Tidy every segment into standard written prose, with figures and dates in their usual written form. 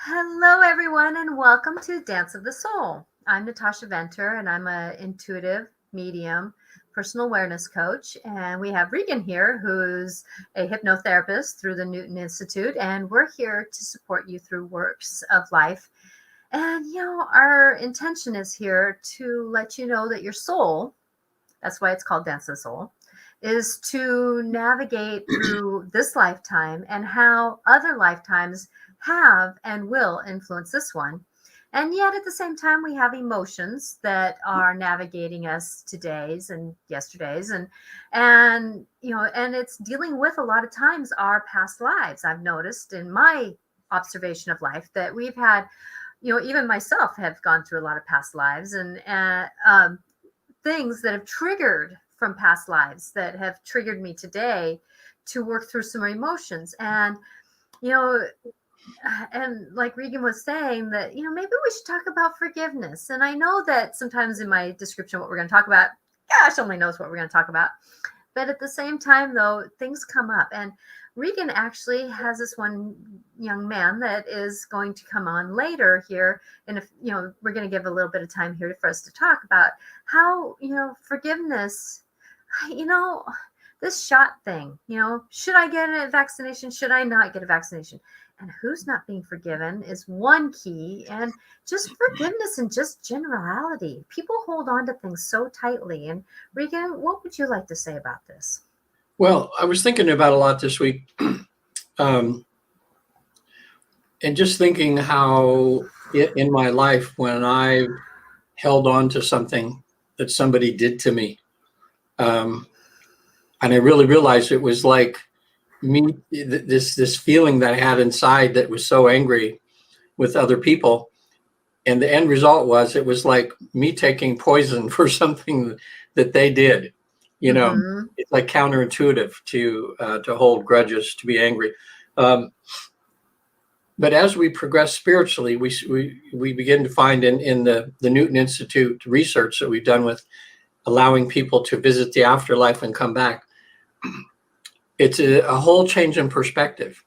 Hello, everyone, and welcome to Dance of the Soul. I'm Natasha Venter, and I'm an intuitive medium, personal awareness coach. And we have Reagan here, who's a hypnotherapist through the Newton Institute. And we're here to support you through works of life. And, our intention is here to let you know that your soul, that's why it's called Dance of the Soul, is to navigate through this lifetime and how other lifetimes have and will influence this one. And yet at the same time, we have emotions that are navigating us today's and yesterday's and it's dealing with a lot of times our past lives. I've noticed in my observation of life that we've had, even myself have gone through a lot of past lives and things that have triggered from past lives that have triggered me today to work through some emotions. And and like Regan was saying that, maybe we should talk about forgiveness. And I know that sometimes in my description, what we're going to talk about, gosh, only knows what we're going to talk about. But at the same time, though, things come up. And Regan actually has this one young man that is going to come on later here. And if, we're going to give a little bit of time here for us to talk about how, forgiveness, this shot thing, should I get a vaccination? Should I not get a vaccination? And who's not being forgiven is one key. And just forgiveness and just generality. People hold on to things so tightly. And Regan, what would you like to say about this? Well, I was thinking about a lot this week. And just thinking how in my life, when I held on to something that somebody did to me, and I really realized it was like me, this feeling that I had inside that was so angry with other people. And the end result was, it was like me taking poison for something that they did. It's like counterintuitive to hold grudges, to be angry. But as we progress spiritually, we begin to find in the Newton Institute research that we've done with allowing people to visit the afterlife and come back, it's a whole change in perspective.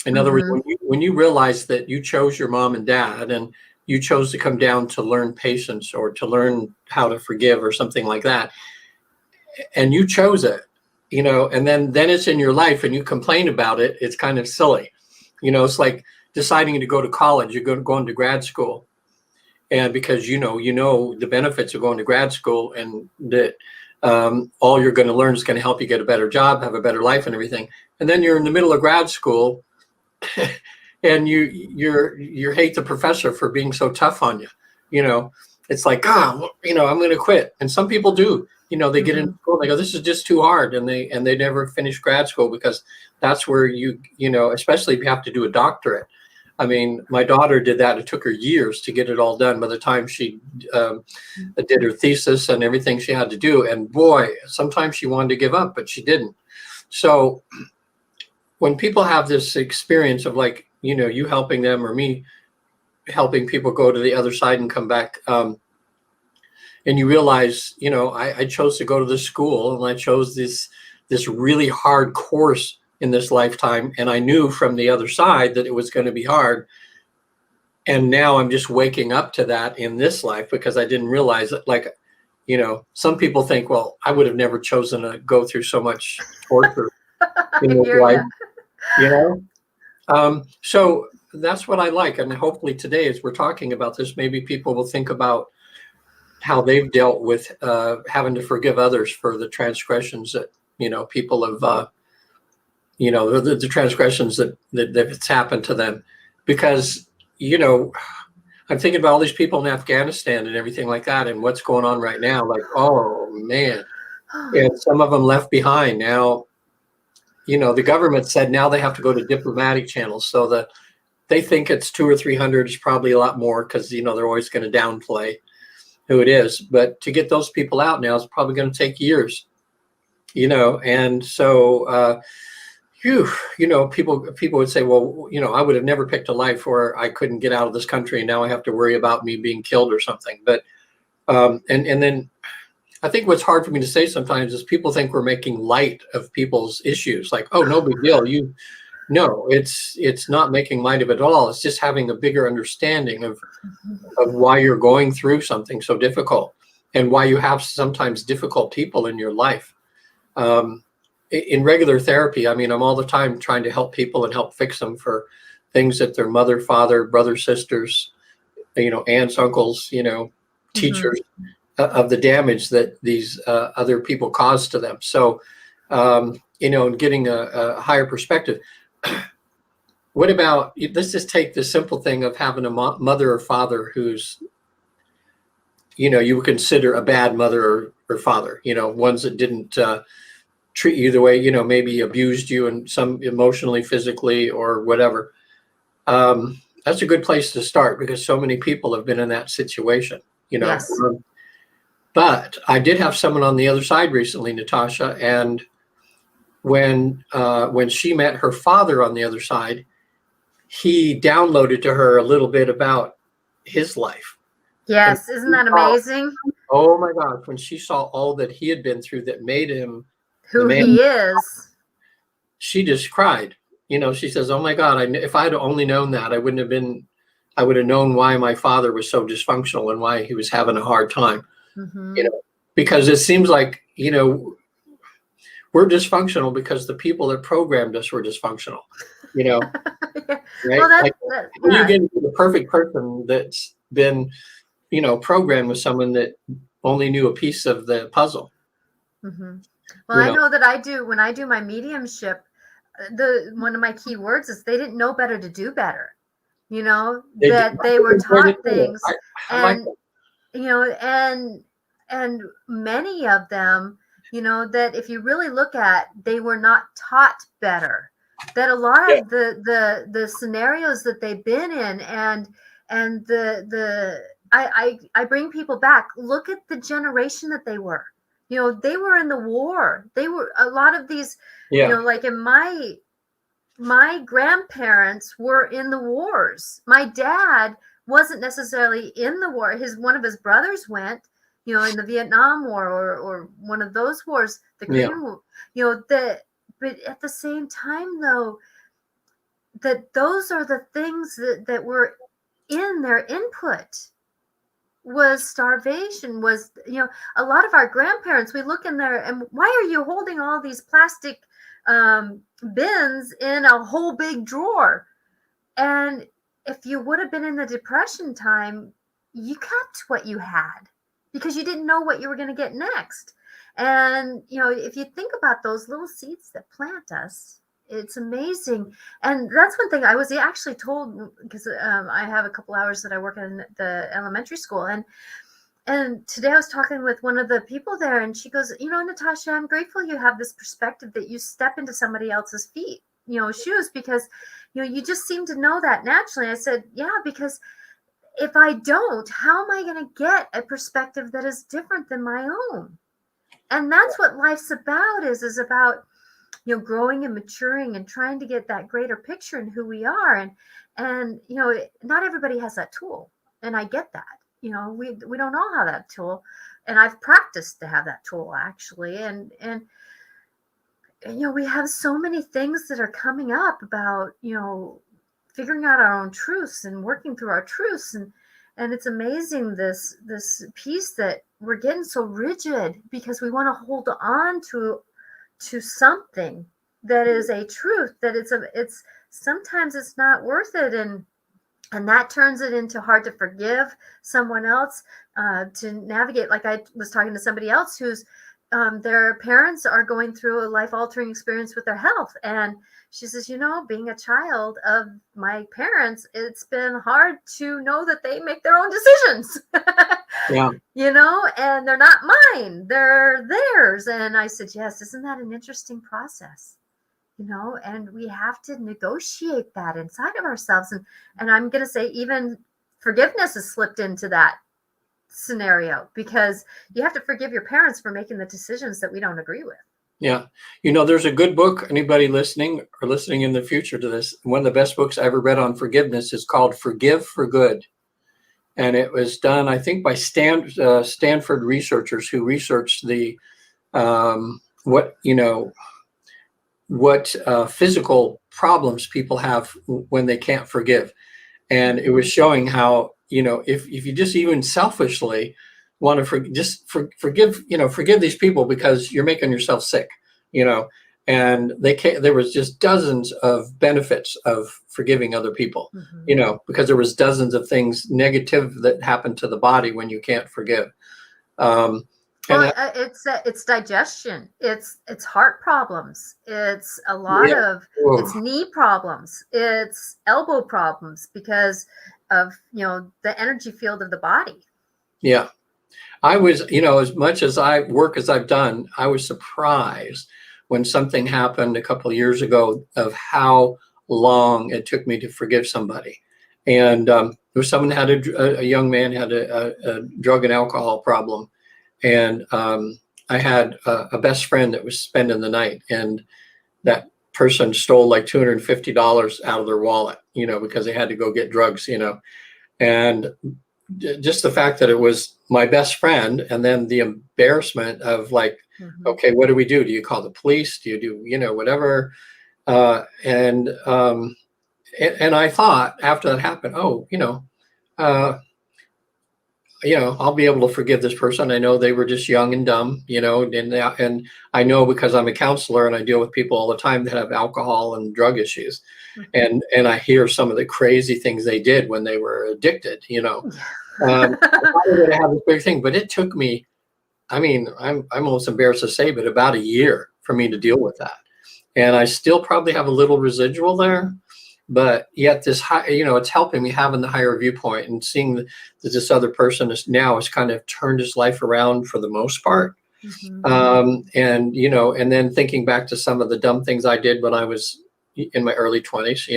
In other words, when you realize that you chose your mom and dad and you chose to come down to learn patience or to learn how to forgive or something like that, and you chose it, and then it's in your life and you complain about it, it's kind of silly. It's like deciding to go to college, you're going to grad school. And because the benefits of going to grad school, and that all you're going to learn is going to help you get a better job, have a better life and everything. And then you're in the middle of grad school and you hate the professor for being so tough on you. It's like, I'm going to quit. And some people do. They get into school and they go, this is just too hard. And they never finish grad school, because that's where especially if you have to do a doctorate. I mean, my daughter did that. It took her years to get it all done by the time she did her thesis and everything she had to do. And boy, sometimes she wanted to give up, but she didn't. So when people have this experience of like, you helping them or me helping people go to the other side and come back, and you realize, I chose to go to this school and I chose this really hard course in this lifetime. And I knew from the other side that it was going to be hard. And now I'm just waking up to that in this life, because I didn't realize it. Like, some people think, well, I would have never chosen to go through so much torture in this life, So that's what I like. And hopefully today, as we're talking about this, maybe people will think about how they've dealt with having to forgive others for the transgressions that, people have, the transgressions that's happened to them. Because, I'm thinking about all these people in Afghanistan and everything like that, and what's going on right now. Like, oh man. And some of them left behind. Now, the government said now they have to go to diplomatic channels. So they think it's 200 or 300. It's probably a lot more, because, they're always going to downplay who it is. But to get those people out now is probably going to take years, and so, people would say, well, I would have never picked a life where I couldn't get out of this country, and now I have to worry about me being killed or something. But, and then I think what's hard for me to say sometimes is people think we're making light of people's issues. Like, oh, no big deal. No, it's not making light of it at all. It's just having a bigger understanding of why you're going through something so difficult and why you have sometimes difficult people in your life. In regular therapy, I mean, I'm all the time trying to help people and help fix them for things that their mother, father, brothers, sisters, aunts, uncles, teachers, of the damage that these other people cause to them. So, and getting a higher perspective. What about, let's just take the simple thing of having a mother or father who's, you would consider a bad mother or father, ones that didn't treat you the way, maybe abused you and some emotionally, physically, or whatever. That's a good place to start because so many people have been in that situation, Yes. But I did have someone on the other side recently, Natasha, and when she met her father on the other side, he downloaded to her a little bit about his life. Yes, isn't that amazing? Oh my gosh, when she saw all that he had been through that made him who he is, she just cried. She says, "Oh my God, if I had only known that, I would have known why my father was so dysfunctional and why he was having a hard time." Because it seems like, we're dysfunctional because the people that programmed us were dysfunctional, right? Well, when you get into the perfect person that's been, programmed with someone that only knew a piece of the puzzle. Well, I know that when I do my mediumship, one of my key words is they didn't know better to do better. That they were taught things, and and many of them, that if you really look at, they were not taught better. That a lot of the scenarios that they've been in, and I bring people back. Look at the generation that they were. They were in the war. They were a lot of these. Like in my grandparents were in the wars. My dad wasn't necessarily in the war. One of his brothers went, in the Vietnam War or one of those wars, the Korean War, but at the same time though, that those are the things that were in their input. Was starvation, was, a lot of our grandparents, we look in there and why are you holding all these plastic bins in a whole big drawer? And if you would have been in the Depression time, you kept what you had because you didn't know what you were going to get next. And, if you think about those little seeds that plant us, it's amazing. And that's one thing I was actually told, because I have a couple hours that I work in the elementary school. And today I was talking with one of the people there, and she goes, Natasha, I'm grateful you have this perspective that you step into somebody else's feet, shoes, because, you just seem to know that naturally. I said, yeah, because if I don't, how am I going to get a perspective that is different than my own? And that's what life's about, is about, growing and maturing and trying to get that greater picture in who we are. And not everybody has that tool. And I get that. We don't all have that tool. And I've practiced to have that tool, actually. And we have so many things that are coming up about, figuring out our own truths and working through our truths. And it's amazing, this piece that we're getting so rigid because we want to hold on to something that is a truth, that it's sometimes it's not worth it. And that turns it into hard to forgive someone else, to navigate. Like I was talking to somebody else who's their parents are going through a life-altering experience with their health. And she says, being a child of my parents, it's been hard to know that they make their own decisions. Yeah. And they're not mine, they're theirs. And I said, yes, isn't that an interesting process? And we have to negotiate that inside of ourselves. And I'm going to say even forgiveness has slipped into that scenario, because you have to forgive your parents for making the decisions that we don't agree with. Yeah. There's a good book, anybody listening or listening in the future to this, one of the best books I ever read on forgiveness is called Forgive for Good. And it was done, I think, by Stanford researchers who researched the what physical problems people have when they can't forgive. And it was showing how, if you just even selfishly want to forgive, forgive these people because you're making yourself sick, and there was just dozens of benefits of forgiving other people, because there was dozens of things negative that happen to the body when you can't forgive. Well, it's digestion, it's heart problems, it's a lot of it's knee problems, it's elbow problems because of the energy field of the body. Yeah, I was, as much as I've done, I was surprised when something happened a couple of years ago of how long it took me to forgive somebody. And there was someone had a young man had a drug and alcohol problem. And I had a best friend that was spending the night, and that person stole like $250 out of their wallet, because they had to go get drugs, and just the fact that it was my best friend, and then the embarrassment of like, okay, what do we do? Do you call the police? Do you do, whatever? And I thought after that happened, I'll be able to forgive this person. I know they were just young and dumb, and I know because I'm a counselor and I deal with people all the time that have alcohol and drug issues. And I hear some of the crazy things they did when they were addicted, I didn't have this big thing, but it took me, I'm almost embarrassed to say, but about a year for me to deal with that. And I still probably have a little residual there. But yet this high, it's helping me having the higher viewpoint and seeing that this other person has kind of turned his life around for the most part. And then thinking back to some of the dumb things I did when I was in my early 20s,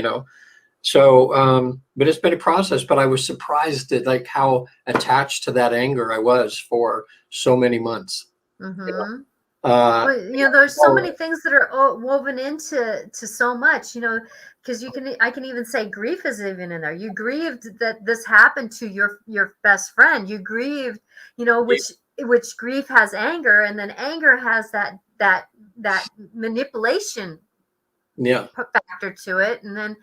So, but it's been a process, but I was surprised at like how attached to that anger I was for so many months. There's so many things that are woven into so much, because I can even say grief is even in there. You grieved that this happened to your best friend. You grieved, which grief has anger, and then anger has that manipulation factor to it. And then,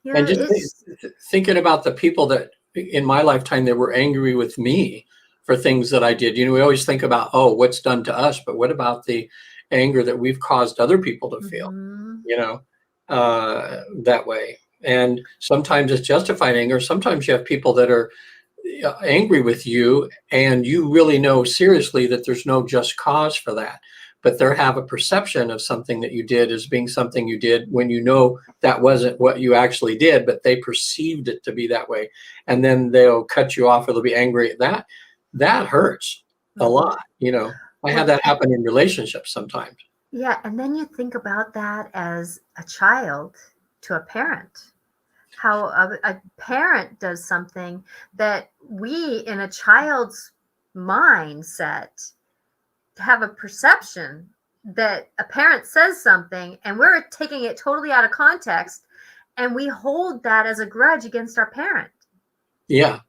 and just thinking about the people that in my lifetime that were angry with me for things that I did. We always think about, what's done to us, but what about the anger that we've caused other people to feel, that way. And sometimes it's justified anger. Sometimes you have people that are angry with you and you really know seriously that there's no just cause for that, but they have a perception of something that you did as being something you did when that wasn't what you actually did, but they perceived it to be that way. And then they'll cut you off or they'll be angry at that. That hurts a lot. I had that happen in relationships sometimes. Yeah. And then you think about that as a child to a parent, how a parent does something that we in a child's mindset have a perception that a parent says something and we're taking it totally out of context and we hold that as a grudge against our parent. Yeah.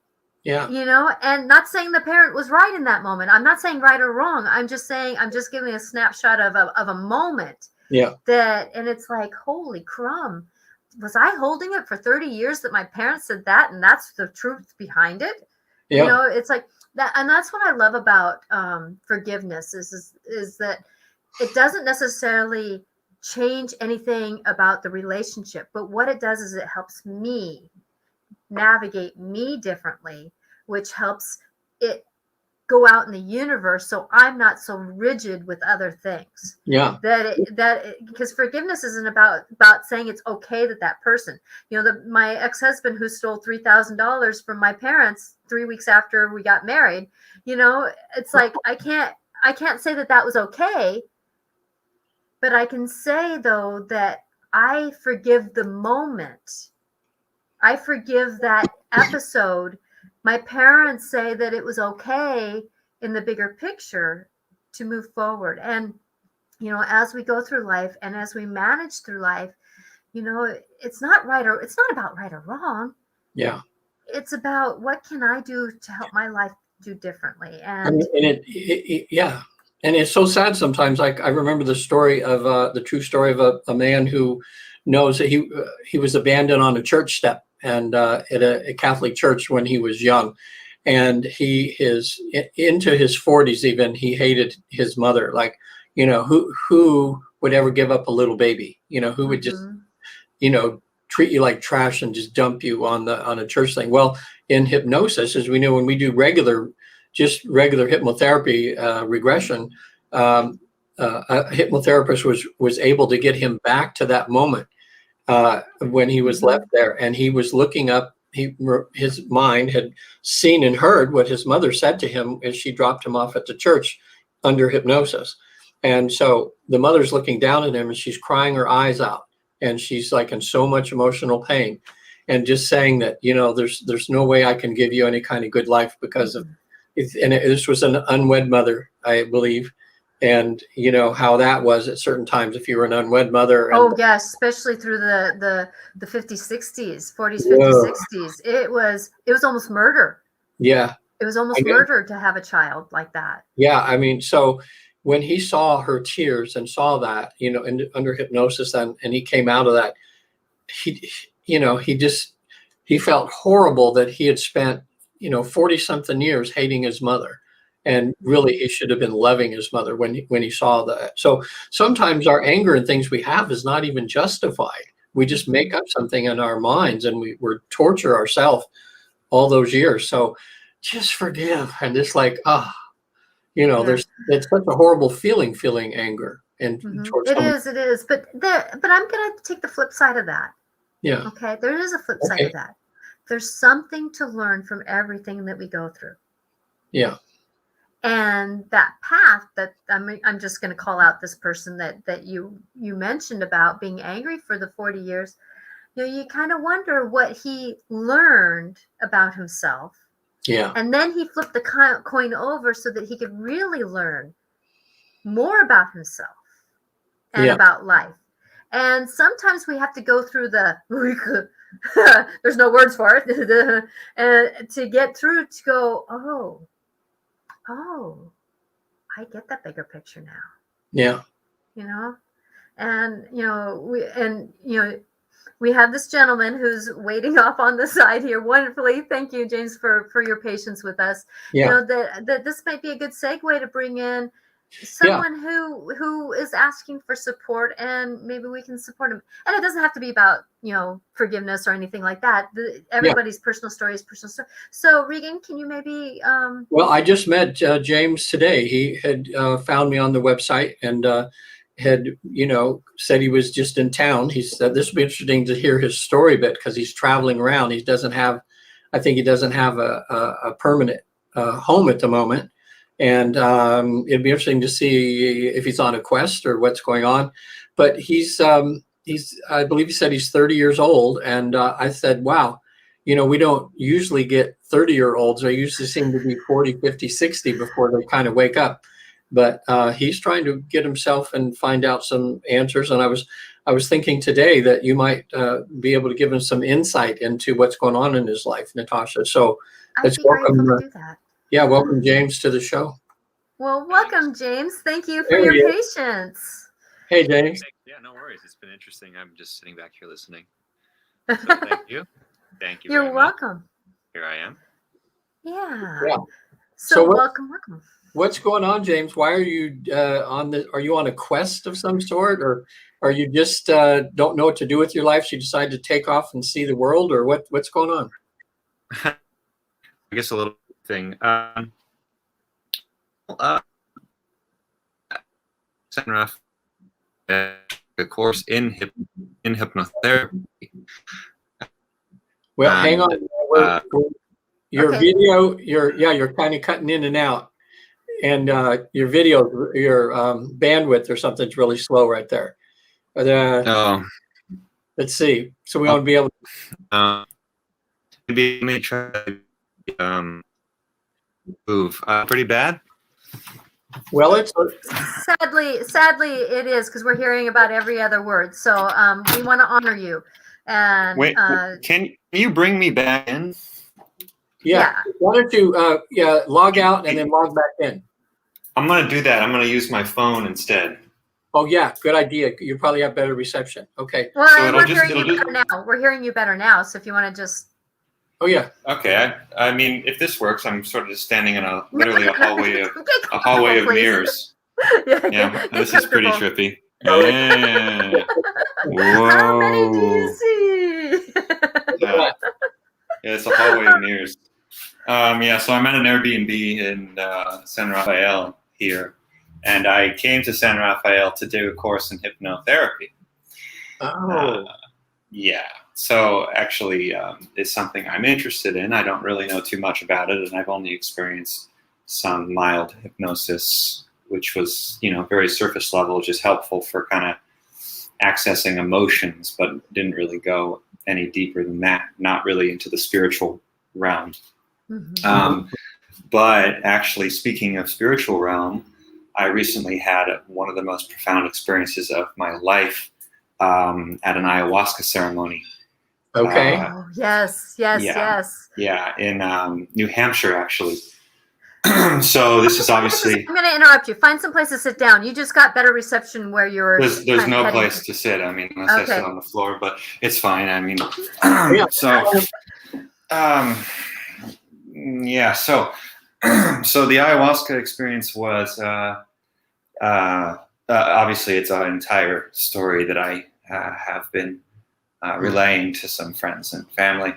And not saying the parent was right in that moment. I'm not saying right or wrong. I'm just giving a snapshot of a moment. Yeah. And it's like, holy crumb. Was I holding it for 30 years that my parents said that and that's the truth behind it? Yeah. It's like that. And that's what I love about forgiveness is that it doesn't necessarily change anything about the relationship, but what it does is it helps me navigate me differently, which helps it go out in the universe so I'm not so rigid with other things. Yeah. Because forgiveness isn't about saying it's okay that person, my ex-husband who stole $3,000 from my parents 3 weeks after we got married, it's like I can't say that was okay, but I can say though that I forgive the moment. I forgive that episode. My parents say that it was okay in the bigger picture to move forward. And, as we go through life and as we manage through life, it's not about right or wrong. Yeah. It's about what can I do to help my life do differently. And And it's so sad sometimes. Like I remember the true story of a man who knows that he was abandoned on a church step and at a Catholic church when he was young. And he is into his 40s even, he hated his mother. Like, who would ever give up a little baby? Who would just, treat you like trash and just dump you on a church thing? Well, in hypnosis, as we know, when we do regular hypnotherapy regression, a hypnotherapist was able to get him back to that moment when he was left there, and he was looking up. His mind had seen and heard what his mother said to him as she dropped him off at the church under hypnosis. And so the mother's looking down at him and she's crying her eyes out, and she's like in so much emotional pain, and just saying that, there's no way I can give you any kind of good life because of it. And this was an unwed mother, I believe. And how that was at certain times if you were an unwed mother. And, oh yes, especially through the 50s, 60s, 40s, 50s, 60s. It was almost murder. Yeah. It was almost murder to have a child like that. Yeah. I mean, so when he saw her tears and saw that, under hypnosis, and he came out of that, he felt horrible that he had spent, 40 something years hating his mother. And really, he should have been loving his mother when he saw that. So sometimes our anger and things we have is not even justified. We just make up something in our minds, and we're torture ourselves all those years. So just forgive, and just like, it's such a horrible feeling anger and towards it is. But I'm gonna take the flip side of that. Yeah. Okay. There is a flip side of that. There's something to learn from everything that we go through. Yeah. And that path that I'm just going to call out this person that you mentioned about being angry for the 40 years. You kind of wonder what he learned about himself. Yeah. And then he flipped the coin over so that he could really learn more about himself and about life. And sometimes we have to go through there's no words for it, and to get through to go, oh, I get that bigger picture now. Yeah. And, we have this gentleman who's waiting off on the side here wonderfully. Thank you, James, for your patience with us. Yeah. That this might be a good segue to bring in someone who is asking for support, and maybe we can support him. And it doesn't have to be about, forgiveness or anything like that. Everybody's personal story is personal story. So Reagan, can you maybe Well, I just met James today. He had found me on the website and had said he was just in town. He said this would be interesting to hear his story a bit, because he's traveling around. He doesn't have a permanent home at the moment. And it'd be interesting to see if he's on a quest or what's going on. But he's I believe he said he's 30 years old. And I said, wow, we don't usually get 30-year-olds. They usually seem to be 40, 50, 60 before they kind of wake up. But he's trying to get himself and find out some answers. And I was thinking today that you might be able to give him some insight into what's going on in his life, Natasha. So let's welcome. Do that. Yeah, welcome James to the show. Well, welcome, James. Thank you for your patience. Hey, James. Yeah, no worries. It's been interesting. I'm just sitting back here listening. So thank you. Thank you. You're welcome. Here I am. Yeah. So welcome. What's going on, James? Why are you are you on a quest of some sort, or are you just don't know what to do with your life, so you decide to take off and see the world, or what's going on? I guess a little thing. A course in hypnotherapy. Well, hang on. Your video, you're kind of cutting in and out, and your video, your bandwidth or something's really slow right there. Let's see. So we want to be able to. Maybe let me try move. Pretty bad. Well, it's sadly it is, because we're hearing about every other word. So we want to honor you. And wait, can you bring me back in? Yeah. Why don't you log out and then log back in? I'm gonna do that. I'm gonna use my phone instead. Oh yeah, good idea. You probably have better reception. Okay. Well, So and it'll we're just- hearing you it'll better now. We're hearing you better now. So if you want to just. Oh yeah. Okay. I mean, if this works, I'm sort of just standing in literally a hallway of Get comfortable, of please. mirrors. Yeah, Yeah, get this is pretty comfortable. trippy. Yeah. Whoa. How many do you see? Yeah. Yeah, it's a hallway of mirrors. Yeah, so I'm at an Airbnb in San Rafael here, and I came to San Rafael to do a course in hypnotherapy. Oh. Yeah, so actually, it's something I'm interested in. I don't really know too much about it, and I've only experienced some mild hypnosis, which was, very surface level, just helpful for kind of accessing emotions, but didn't really go any deeper than that, not really into the spiritual realm. Mhm. But actually, speaking of spiritual realm, I recently had one of the most profound experiences of my life at an ayahuasca ceremony. Okay. Oh, yes, yes, Yeah. yes. Yeah, in New Hampshire, actually. So this is obviously... I'm going to interrupt you. Find some place to sit down. You just got better reception where you're. There's kind of no heading. place to sit. I mean, unless I sit Okay. on the floor, but it's fine. I mean, Yeah. yeah. So the ayahuasca experience was obviously it's an entire story that I have been relaying to some friends and family,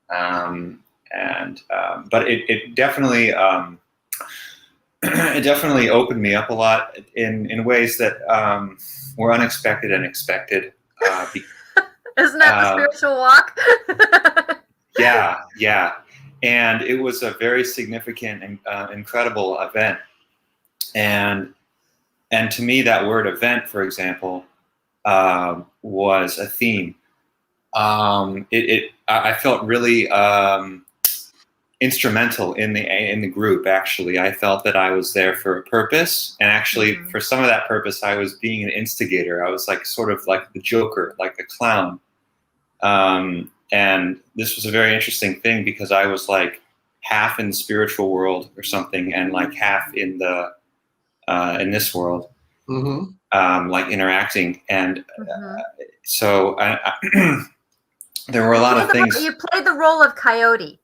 but it definitely it definitely opened me up a lot in ways that were unexpected and expected. Isn't that the spiritual walk? Yeah. And it was a very significant and incredible event. And to me, that word event, for example, was a theme. I felt really instrumental in the group. Actually, I felt that I was there for a purpose, and actually, for some of that purpose, I was being an instigator. I was like sort of like the Joker, like a clown. And this was a very interesting thing because I was like half in the spiritual world or something, and like half in the in this world, like interacting. And so there were a lot of things. You played the role of coyote.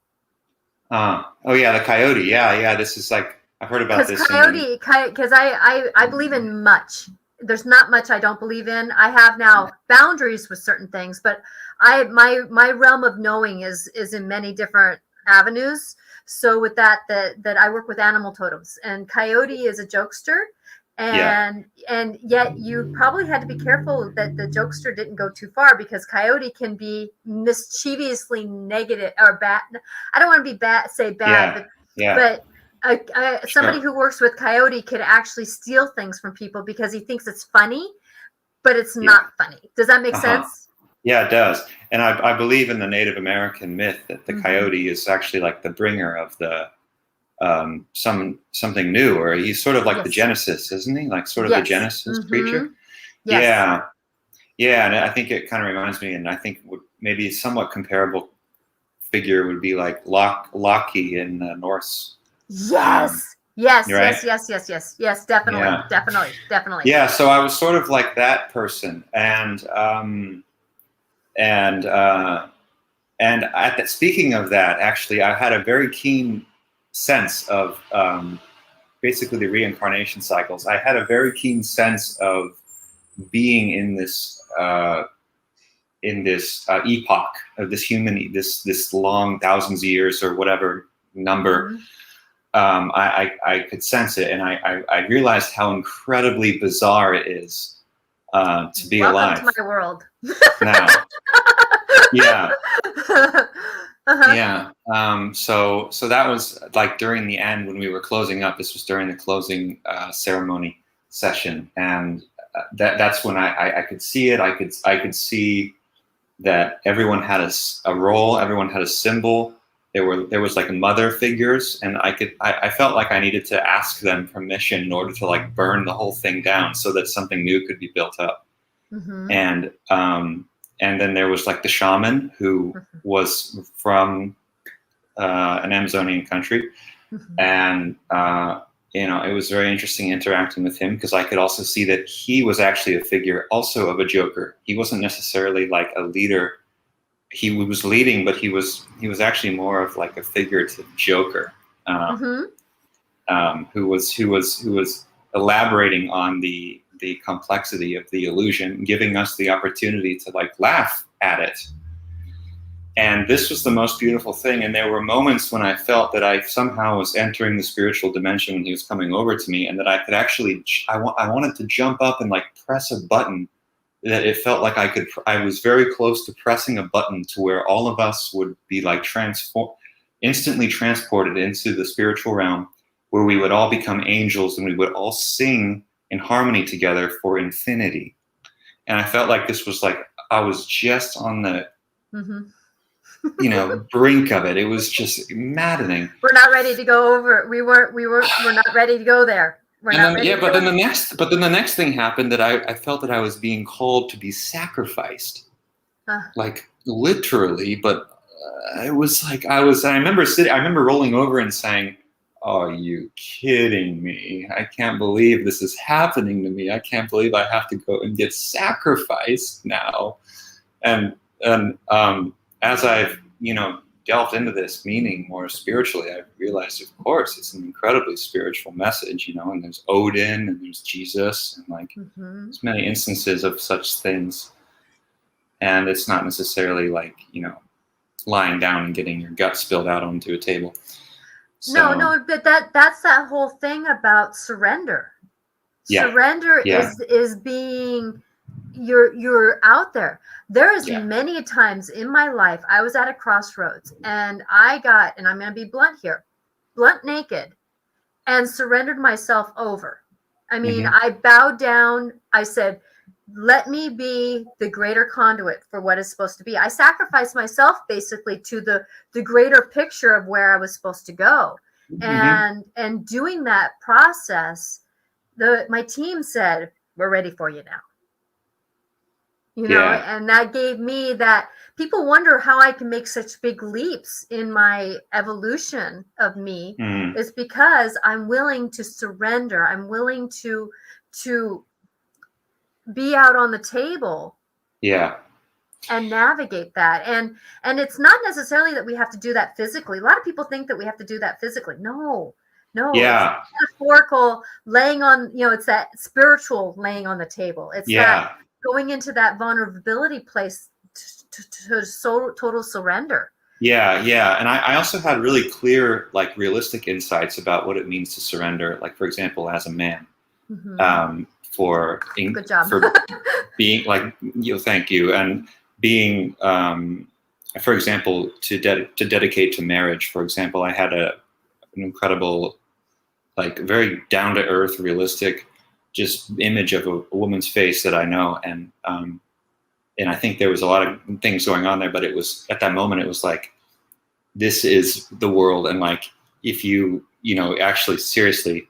Oh yeah, the coyote. Yeah. This is like, I've heard about this. Because I believe in much. There's not much I don't believe in. I have now boundaries with certain things, but my realm of knowing is in many different avenues. So with that I work with animal totems, and coyote is a jokester. And yet you probably had to be careful that the jokester didn't go too far, because coyote can be mischievously negative or bad. I don't want to be bad, but somebody who works with coyote could actually steal things from people because he thinks it's funny, but it's not funny. Does that make sense? Yeah, it does. And I believe in the Native American myth that the coyote is actually like the bringer of the something new, or he's sort of like the Genesis, isn't he? Like sort of the Genesis creature. Yes. Yeah. And I think it kind of reminds me, and I think maybe a somewhat comparable figure would be like Loki in Norse. Yes. Yes. Definitely. Yeah. So I was sort of like that person, and speaking of that, actually, I had a very keen sense of basically the reincarnation cycles. I had a very keen sense of being in this epoch of this human, this long thousands of years or whatever number. I could sense it, and I realized how incredibly bizarre it is to be alive. Welcome to my world. Now. Yeah. Yeah. So that was like during the end when we were closing up. This was during the closing ceremony session, and that's when I could see it. I could see that everyone had a role. Everyone had a symbol. There was like mother figures, and I felt like I needed to ask them permission in order to like burn the whole thing down so that something new could be built up. And then there was like the shaman who was from an Amazonian country, and it was very interesting interacting with him, because I could also see that he was actually a figure also of a joker. He wasn't necessarily like a leader. He was leading, but he was actually more of like a figurative joker, who was elaborating on the complexity of the illusion, giving us the opportunity to like laugh at it. And this was the most beautiful thing. And there were moments when I felt that I somehow was entering the spiritual dimension when he was coming over to me, and that I could actually, I wanted to jump up and like press a button, that it felt like I was very close to pressing a button to where all of us would be like instantly transported into the spiritual realm, where we would all become angels and we would all sing in harmony together for infinity. And I felt like this was like, I was just on the, brink of it. It was just maddening. We're not ready to go over. We're not ready to go there. But then the next thing happened, that I felt that I was being called to be sacrificed, like literally. But it was like I remember rolling over and saying, "Are you kidding me? I can't believe this is happening to me. I can't believe I have to go and get sacrificed now." And as I've delved into this meaning more spiritually, I realized, of course, it's an incredibly spiritual message, and there's Odin and there's Jesus, and like there's many instances of such things. And it's not necessarily like, lying down and getting your gut spilled out onto a table. So, no, but that's that whole thing about surrender. Yeah. Surrender is being, you're out there. There is many times in my life I was at a crossroads, and I'm going to be blunt here, blunt naked, and surrendered myself over. I mean, I bowed down. I said, let me be the greater conduit for what is supposed to be. I sacrificed myself basically to the greater picture of where I was supposed to go. And doing that process, my team said, we're ready for you now. And that gave me that. People wonder how I can make such big leaps in my evolution of me. Is because I'm willing to surrender. I'm willing to be out on the table. And navigate that. And it's not necessarily that we have to do that physically. A lot of people think that we have to do that physically. No. It's metaphorical laying on, it's that spiritual laying on the table. It's that going into that vulnerability place to total surrender. And I also had really clear, like, realistic insights about what it means to surrender. Like, for example, as a man, good job. For being like, thank you. And being, for example, to dedicate to marriage, for example, I had an incredible, like, very down to earth, realistic, just image of a woman's face that I know. And I think there was a lot of things going on there, but it was, at that moment, it was like, this is the world. And like, if you, actually seriously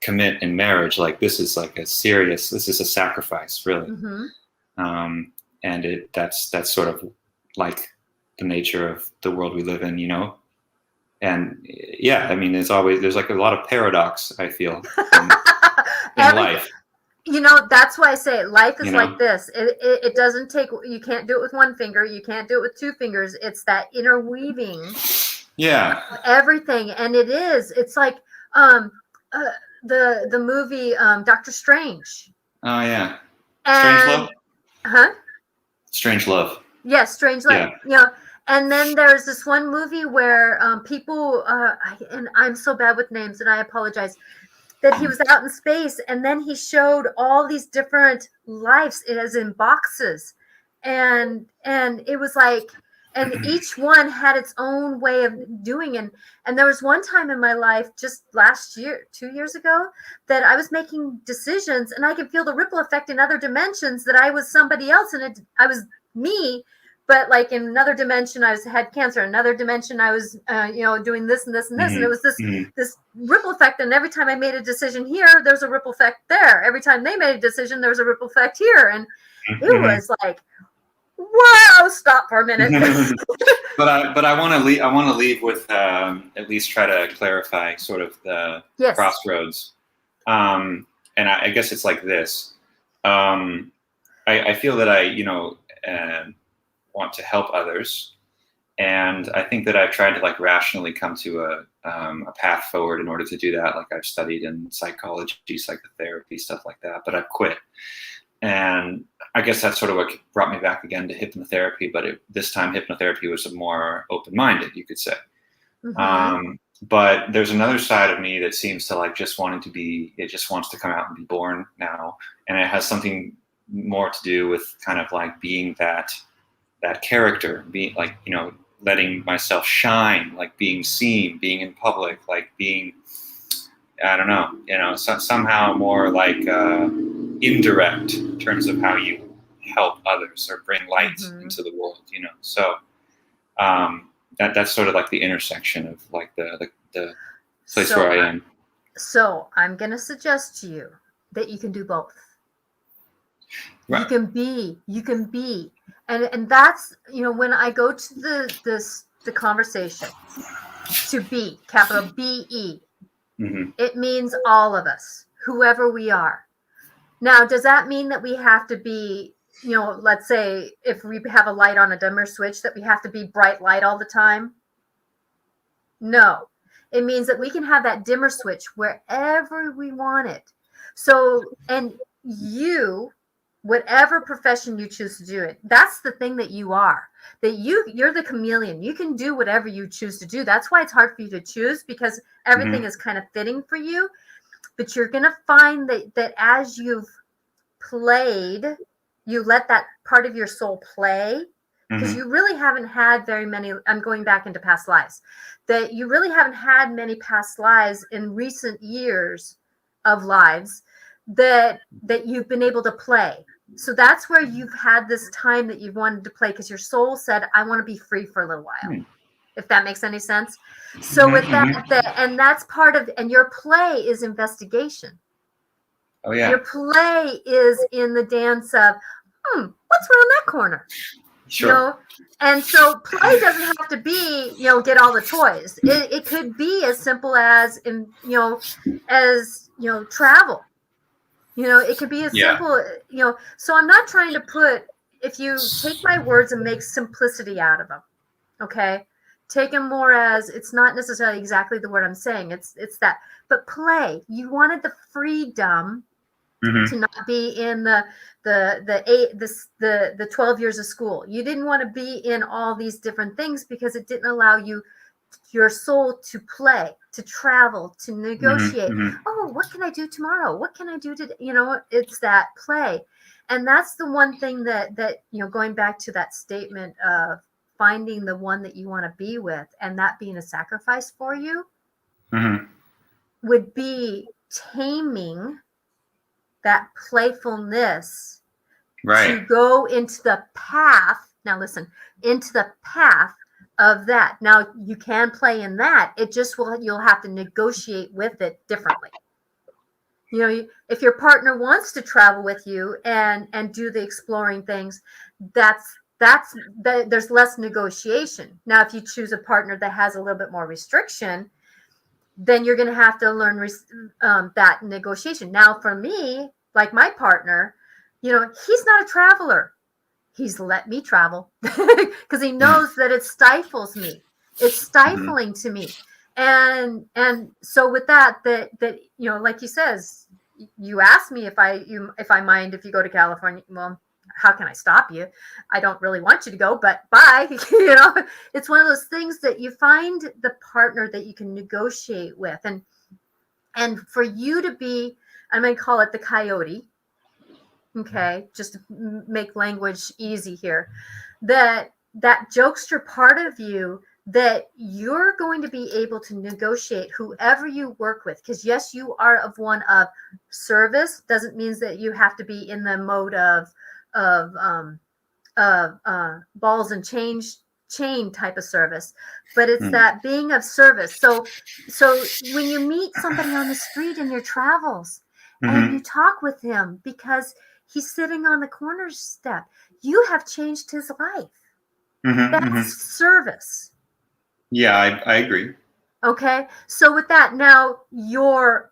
commit in marriage, like, this is like this is a sacrifice, really. And that's sort of like the nature of the world we live in, and I mean, there's like a lot of paradox, I feel, in life. That's why I say life is like this. It doesn't take, you can't do it with one finger. You can't do it with two fingers. It's that interweaving. Everything. And it's like, the movie, Doctor Strange. Oh yeah. Strange Love? Strange Love. Yes, Strange Love. Yeah. And then there's this one movie where people, and I'm so bad with names and I apologize, that he was out in space and then he showed all these different lives as in boxes. And it was like, and each one had its own way of doing it. And there was one time in my life just last year, 2 years ago, that I was making decisions and I could feel the ripple effect in other dimensions, that I was somebody else and I was me. But like in another dimension, I had cancer. In another dimension, I was, doing this and this and this. And it was this ripple effect. And every time I made a decision here, there's a ripple effect there. Every time they made a decision, there was a ripple effect here. And it was like, Whoa, stop for a minute. But I want to leave with at least try to clarify sort of the Yes. crossroads. And I guess it's like this. I feel that I want to help others, and I think that I've tried to like rationally come to a path forward in order to do that. Like I've studied in psychology, psychotherapy, stuff like that, but I've quit. And I guess that's sort of what brought me back again to hypnotherapy. But this time hypnotherapy was more open-minded, you could say. Mm-hmm. But there's another side of me that seems to like just wants to come out and be born now. And it has something more to do with kind of like being that character, being like, letting myself shine, like being seen, being in public, like being, I don't know, somehow more like indirect in terms of how you help others or bring light Mm-hmm. into the world, So that's sort of like the intersection of like the place where I am. So I'm going to suggest to you that you can do both. Right. You can be. And that's, when I go to the conversation, to be, capital B-E, Mm-hmm. it means all of us, whoever we are. Now, does that mean that we have to be, let's say if we have a light on a dimmer switch, that we have to be bright light all the time? No. It means that we can have that dimmer switch wherever we want it. So, and you, whatever profession you choose to do it, that's the thing that you are. That you're the chameleon. You can do whatever you choose to do. That's why it's hard for you to choose, because everything is kind of fitting for you. But you're going to find that as you've played, you let that part of your soul play, because you really haven't had very many, I'm going back into past lives, that you really haven't had many past lives in recent years of lives that you've been able to play. So that's where you've had this time that you've wanted to play, because your soul said, I want to be free for a little while. If that makes any sense. So with that, and that's part of, and your play is investigation. Oh yeah. Your play is in the dance of, what's around that corner? Sure. And so play doesn't have to be, get all the toys. It could be as simple as, travel. It could be as simple, so I'm not trying to put, if you take my words and make simplicity out of them, okay? Take them more as, it's not necessarily exactly the word I'm saying. It's that, but play. You wanted the freedom to not be in the 12 years of school. You didn't want to be in all these different things because it didn't allow your soul to play, to travel, to negotiate. Oh, what can I do tomorrow? What can I do today? It's that play. And that's the one thing that going back to that statement of finding the one that you want to be with, and that being a sacrifice for you, would be taming that playfulness to go into the path. Now listen, into the path of that. Now you can play in that. It just you'll have to negotiate with it differently. If your partner wants to travel with you and do the exploring things, there's less negotiation. Now, if you choose a partner that has a little bit more restriction, then you're going to have to learn that negotiation. Now, for me, like my partner, he's not a traveler. He's let me travel because he knows that it stifles me. It's stifling to me. And so with that, like he says, you asked me if I mind if you go to California. Well, how can I stop you? I don't really want you to go, but bye. It's one of those things that you find the partner that you can negotiate with, and for you to be, I'm going to call it the coyote. Okay, just to make language easy here, that jokester part of you, that you're going to be able to negotiate whoever you work with. Because yes, you are of one of service. Doesn't mean that you have to be in the mode of balls and chain type of service, but it's that being of service. So when you meet somebody on the street in your travels and you talk with him because he's sitting on the corner step, you have changed his life. Mm-hmm, That's mm-hmm. service. Yeah, I agree. Okay. So with that, now your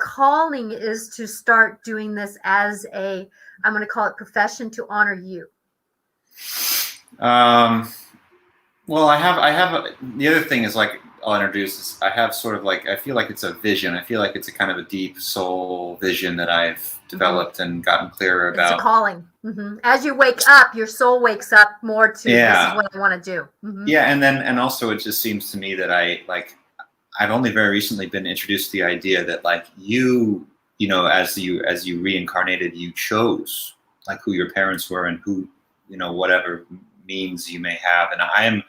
calling is to start doing this as a, I'm going to call it profession, to honor you. Well, I have the other thing is, like, I'll introduce is I have sort of like, I feel like it's a vision. I feel like it's a kind of a deep soul vision that I've developed and gotten clearer about. It's a calling. As you wake up, your soul wakes up more to this is what I want to do. Yeah, and also it just seems to me that I've only very recently been introduced to the idea that, like, you know, as you reincarnated, you chose, like, who your parents were and who, you know, whatever means you may have. And I am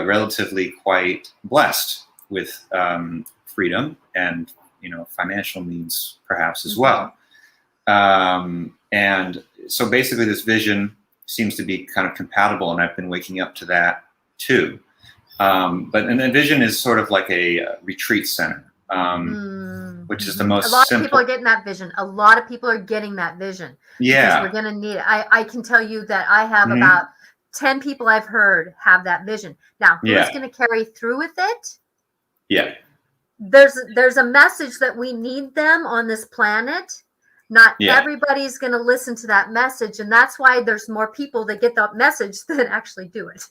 relatively quite blessed with freedom and, you know, financial means perhaps as well. And so basically this vision seems to be kind of compatible, and I've been waking up to that too. And then vision is sort of like a retreat center, which is the most simple. A lot simple. of people are getting that vision. A lot of people are getting that vision. Yeah. Because we're going to need it. I can tell you that I have about 10 people I've heard have that vision. Now, who's going to carry through with it? Yeah. There's a message that we need them on this planet. Not everybody's going to listen to that message, and that's why there's more people that get that message than actually do it.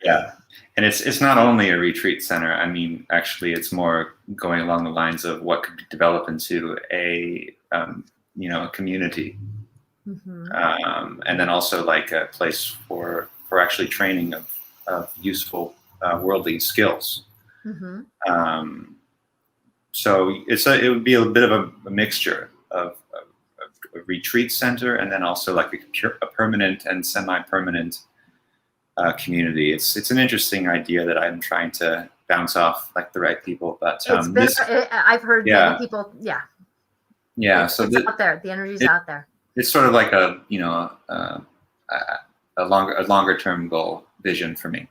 Yeah, and it's not only a retreat center. I mean, actually, it's more going along the lines of what could develop into a you know, a community, and then also like a place for actually training of useful worldly skills. So it would be a bit of a mixture of a retreat center, and then also like a permanent and semi-permanent community. It's an interesting idea that I'm trying to bounce off like the right people. But I've heard many people. Yeah. So it's out there. The energy's out there. It's sort of like a, you know, a longer term goal vision for me.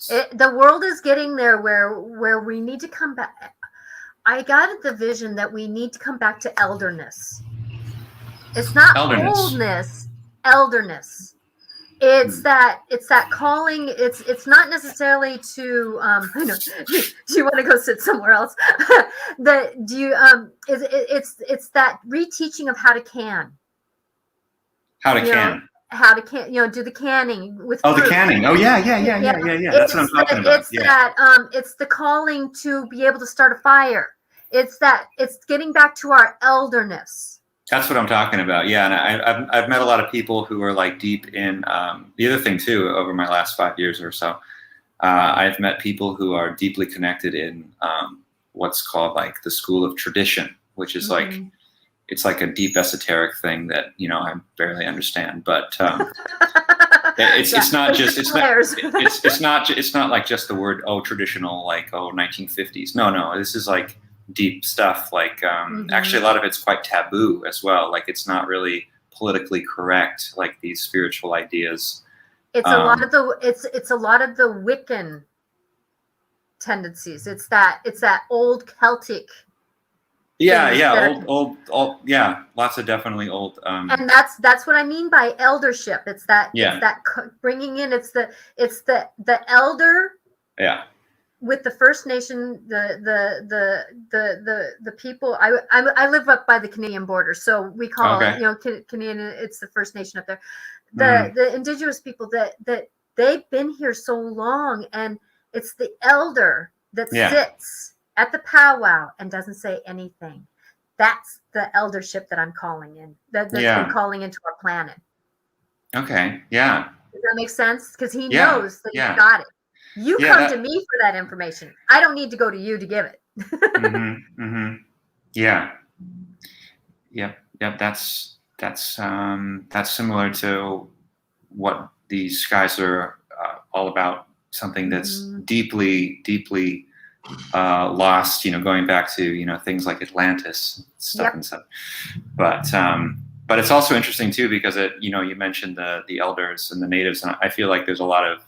The world is getting there where we need to come back. I got the vision that we need to come back to elderness. It's not oldness, elderness. It's that calling. It's not necessarily to I know. Do you want to go sit somewhere else? It's that reteaching of how to can. How to can. How to can, you know, do the canning with fruit. The canning. Oh yeah. That's what I'm talking about. It's the calling to be able to start a fire. It's getting back to our elderness. That's what I'm talking about. Yeah, and I've met a lot of people who are like deep in the other thing too. Over my last 5 years or so, I've met people who are deeply connected in what's called like the school of tradition, which is like, it's like a deep esoteric thing that, you know, I barely understand, but it's not like just the word, traditional, like, 1950s. No, this is like deep stuff. Like, actually a lot of it's quite taboo as well. Like, it's not really politically correct, like these spiritual ideas. It's a lot of the Wiccan tendencies. It's that old Celtic. Old, lots of definitely old. And that's what I mean by eldership. It's that bringing in. It's the elder. Yeah. With the First Nation, the people. I live up by the Canadian border, so we call it, you know, Canadian. It's the First Nation up there. The Indigenous people that they've been here so long, and it's the elder that sits at the powwow and doesn't say anything. That's the eldership that I'm calling in. That's been calling into our planet. Okay. Yeah. Does that make sense? Because he knows that you got it. You come to me for that information. I don't need to go to you to give it. Yeah. Yep. That's similar to what these guys are all about. Something that's deeply lost, you know, going back to, you know, things like Atlantis stuff and stuff. But it's also interesting too, because you know, you mentioned the elders and the natives, and I feel like there's a lot of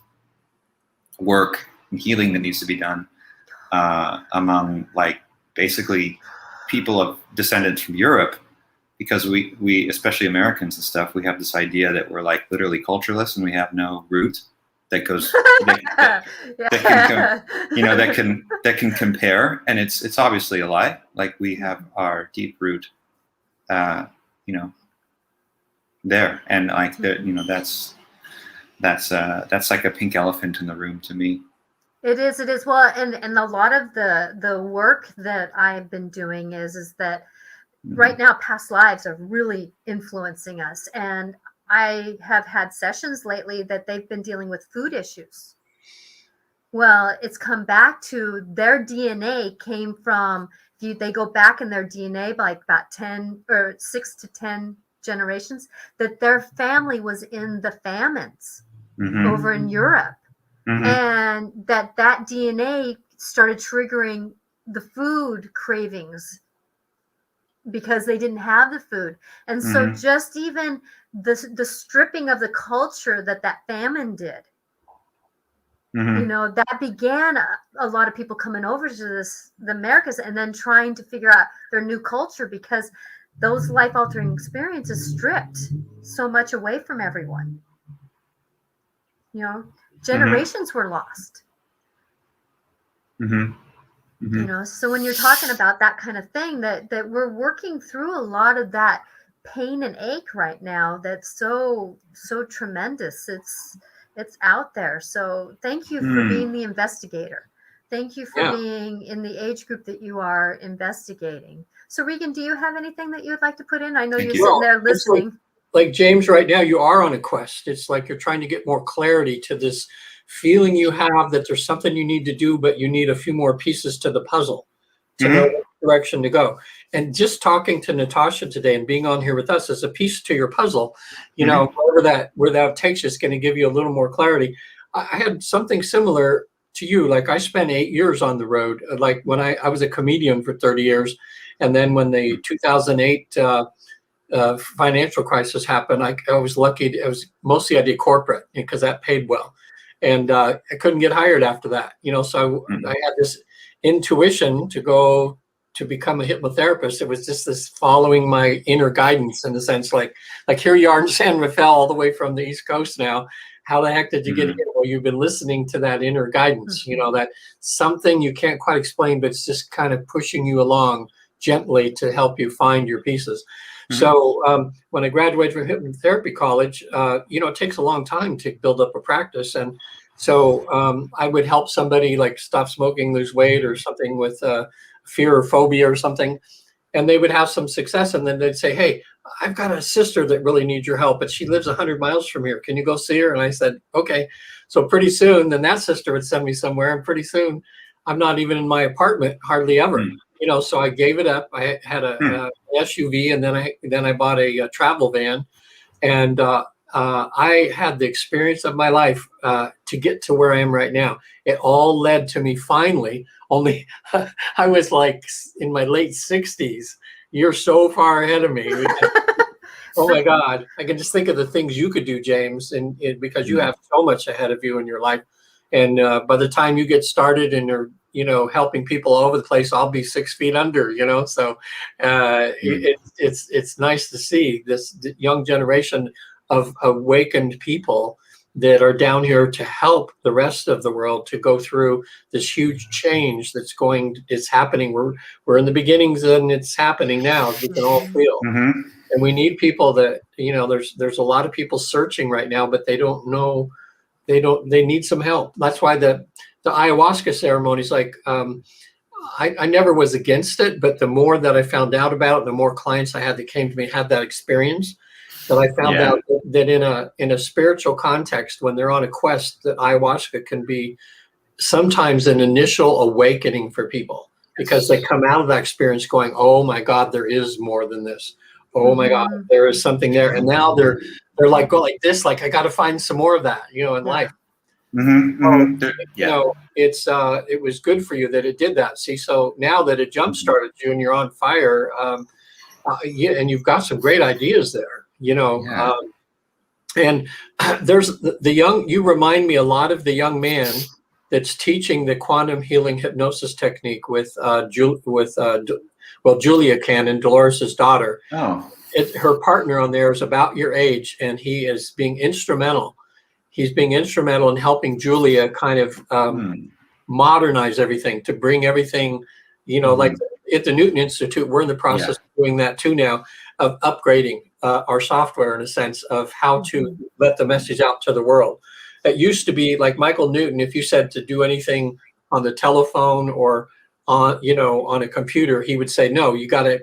work and healing that needs to be done among, like, basically people of descendants from Europe because we especially Americans and stuff, we have this idea that we're like literally cultureless and we have no root that goes that can compare, and it's obviously a lie. Like, we have our deep root, there, and like that's like a pink elephant in the room to me. It is. Well, and a lot of the work that I've been doing is that right now past lives are really influencing us. And I have had sessions lately that they've been dealing with food issues. Well, it's come back to their DNA came from, they go back in their DNA by like about 10 or 6 to 10 generations, that their family was in the famines over in Europe. And that DNA started triggering the food cravings because they didn't have the food. And so just even the stripping of the culture that famine did, that began a lot of people coming over to the Americas and then trying to figure out their new culture, because those life-altering experiences stripped so much away from everyone. Generations were lost. So when you're talking about that kind of thing, that we're working through a lot of that pain and ache right now, that's so tremendous. It's out there. So thank you for being the investigator. Thank you for being in the age group that you are investigating. So Reagan, do you have anything that you would like to put in? I know you're sitting there listening. Like James, right now, you are on a quest. It's like you're trying to get more clarity to this feeling you have that there's something you need to do, but you need a few more pieces to the puzzle to know what direction to go. And just talking to Natasha today and being on here with us is a piece to your puzzle. Where that takes you is going to give you a little more clarity. I had something similar to you. Like, I spent 8 years on the road. Like, when I was a comedian for 30 years. And then when the 2008 financial crisis happened, I was lucky. I did corporate because that paid well, and I couldn't get hired after that. So I had this intuition to go to become a hypnotherapist. It was just this following my inner guidance, in the sense like here you are in San Rafael, all the way from the East Coast now. How the heck did you get here? Well, you've been listening to that inner guidance. That something you can't quite explain, but it's just kind of pushing you along gently to help you find your pieces. So when I graduated from hypnotherapy college, it takes a long time to build up a practice. And so I would help somebody like stop smoking, lose weight, or something with fear or phobia or something. And they would have some success. And then they'd say, hey, I've got a sister that really needs your help, but she lives 100 miles from here. Can you go see her? And I said, okay. So pretty soon, then that sister would send me somewhere. And pretty soon, I'm not even in my apartment, hardly ever. So I gave it up. I had a SUV, and then I bought a travel van, and I had the experience of my life to get to where I am right now. It all led to me finally. Only I was like in my late 60s. You're so far ahead of me. Oh my God! I can just think of the things you could do, James, and because you have so much ahead of you in your life. And by the time you get started and you're helping people all over the place, I'll be 6 feet under, So it's nice to see this young generation of awakened people that are down here to help the rest of the world to go through this huge change it's happening. We're in the beginnings, and it's happening now, as we can all feel. And we need people that, there's a lot of people searching right now, but they don't know. They need some help. That's why the ayahuasca ceremony is like, I never was against it, but the more that I found out about it, the more clients I had that came to me had that experience, that I found out that in a spiritual context, when they're on a quest, that ayahuasca can be sometimes an initial awakening for people, because they come out of that experience going, oh my God, there is more than this. Oh my God, there is something there. And now they're like, go like this, like I got to find some more of that, in life. It was good for you that it did that. See, so now that it jump started you and you're on fire, and you've got some great ideas there, and there's the young. You remind me a lot of the young man that's teaching the quantum healing hypnosis technique with Julia Cannon, Dolores's daughter. Oh. her partner on there is about your age, and he is being instrumental. He's being instrumental in helping Julia kind of modernize everything, to bring everything, like at the Newton Institute, we're in the process of doing that too now, of upgrading our software in a sense of how to let the message out to the world. It used to be like Michael Newton, if you said to do anything on the telephone or on a computer, he would say, no, you gotta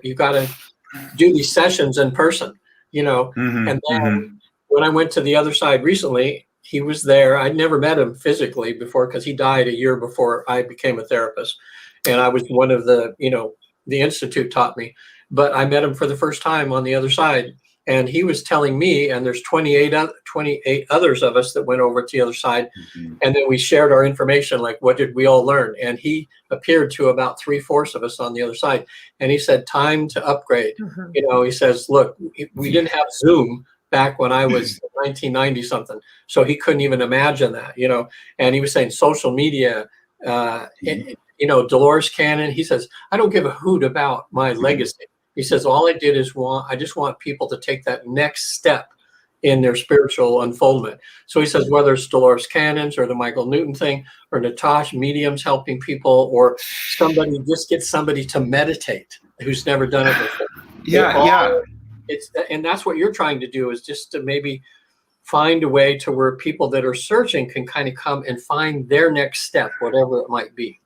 do these sessions in person, and then when I went to the other side recently, he was there. I'd never met him physically before because he died a year before I became a therapist. And I was one of the Institute taught me, but I met him for the first time on the other side. And he was telling me, and there's 28 others of us that went over to the other side. And then we shared our information, like what did we all learn? And he appeared to about 3/4 of us on the other side. And he said, time to upgrade. He says, look, we didn't have Zoom back when I was 1990 something. So he couldn't even imagine that, and he was saying social media, Dolores Cannon, he says, I don't give a hoot about my legacy. He says, all I did is I just want people to take that next step in their spiritual unfoldment. So he says, whether it's Dolores Cannon's or the Michael Newton thing or Natasha, mediums helping people, or just get somebody to meditate who's never done it before. And that's what you're trying to do, is just to maybe find a way to where people that are searching can kind of come and find their next step, whatever it might be.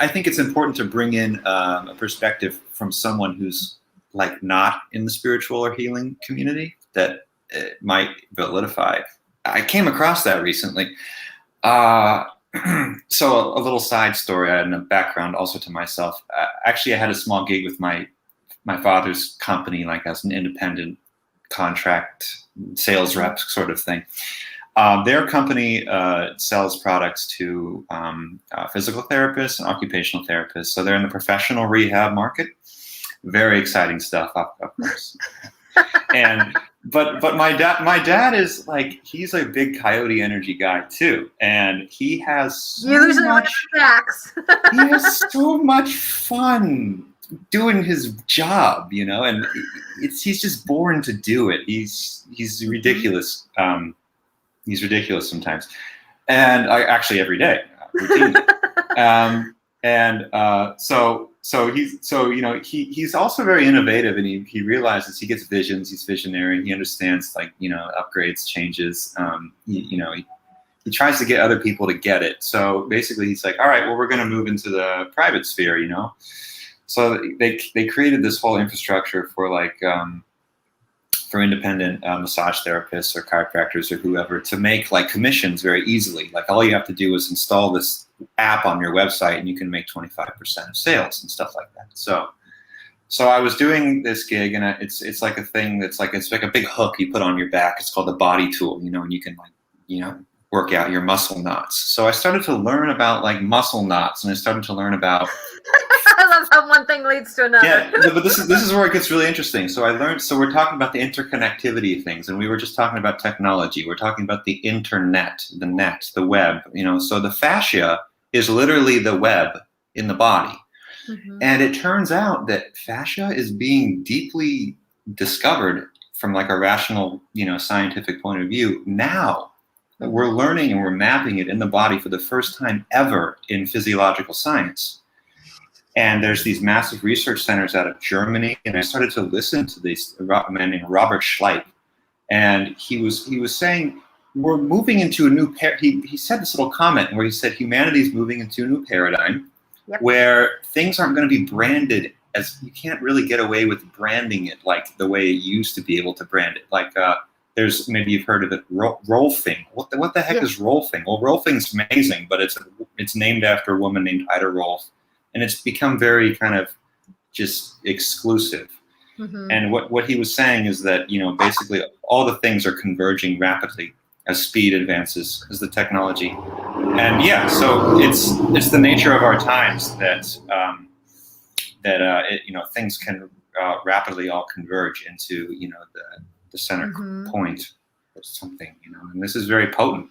I think it's important to bring in a perspective from someone who's like not in the spiritual or healing community that might validify. I came across that recently. So a little side story and a background also to myself. Actually, I had a small gig with my father's company, like as an independent contract sales rep sort of thing. Their company sells products to physical therapists and occupational therapists. So they're in the professional rehab market. Very exciting stuff, of course. But my dad is like, he's a big coyote energy guy too, and he has so much fun doing his job, and he's just born to do it. He's ridiculous. He's ridiculous sometimes, and actually every day, routinely. He's also very innovative, and he realizes, he gets visions. He's visionary, and he understands upgrades, changes. He tries to get other people to get it. So basically, he's like, all right, well, we're going to move into the private sphere, So they created this whole infrastructure for for independent massage therapists or chiropractors or whoever to make commissions very easily. Like all you have to do is install this app on your website and you can make 25% of sales and stuff like that. So I was doing this gig, and it's like a thing that's it's like a big hook you put on your back. It's called the body tool, and you can work out your muscle knots. So I started to learn about muscle knots, and I started to learn about I love how one thing leads to another. Yeah, but this is where it gets really interesting. So we're talking about the interconnectivity of things, and we were just talking about technology. We're talking about the internet, the net, the web, so the fascia is literally the web in the body. And it turns out that fascia is being deeply discovered from a rational, scientific point of view. Now we're learning and we're mapping it in the body for the first time ever in physiological science. And there's these massive research centers out of Germany, and I started to listen to this man named Robert Schleip, and he was saying we're moving into a new he said this little comment where he said humanity's moving into a new paradigm where things aren't going to be branded, as you can't really get away with branding it like the way you used to be able to brand it. There's, maybe you've heard of it, Rolfing. What the heck is Rolfing? Well, Rolfing's amazing, but it's named after a woman named Ida Rolf. And it's become very kind of just exclusive. And what he was saying is that, basically all the things are converging rapidly as speed advances, as the technology. And so it's the nature of our times that things can rapidly all converge into, the center point or something, and this is very potent.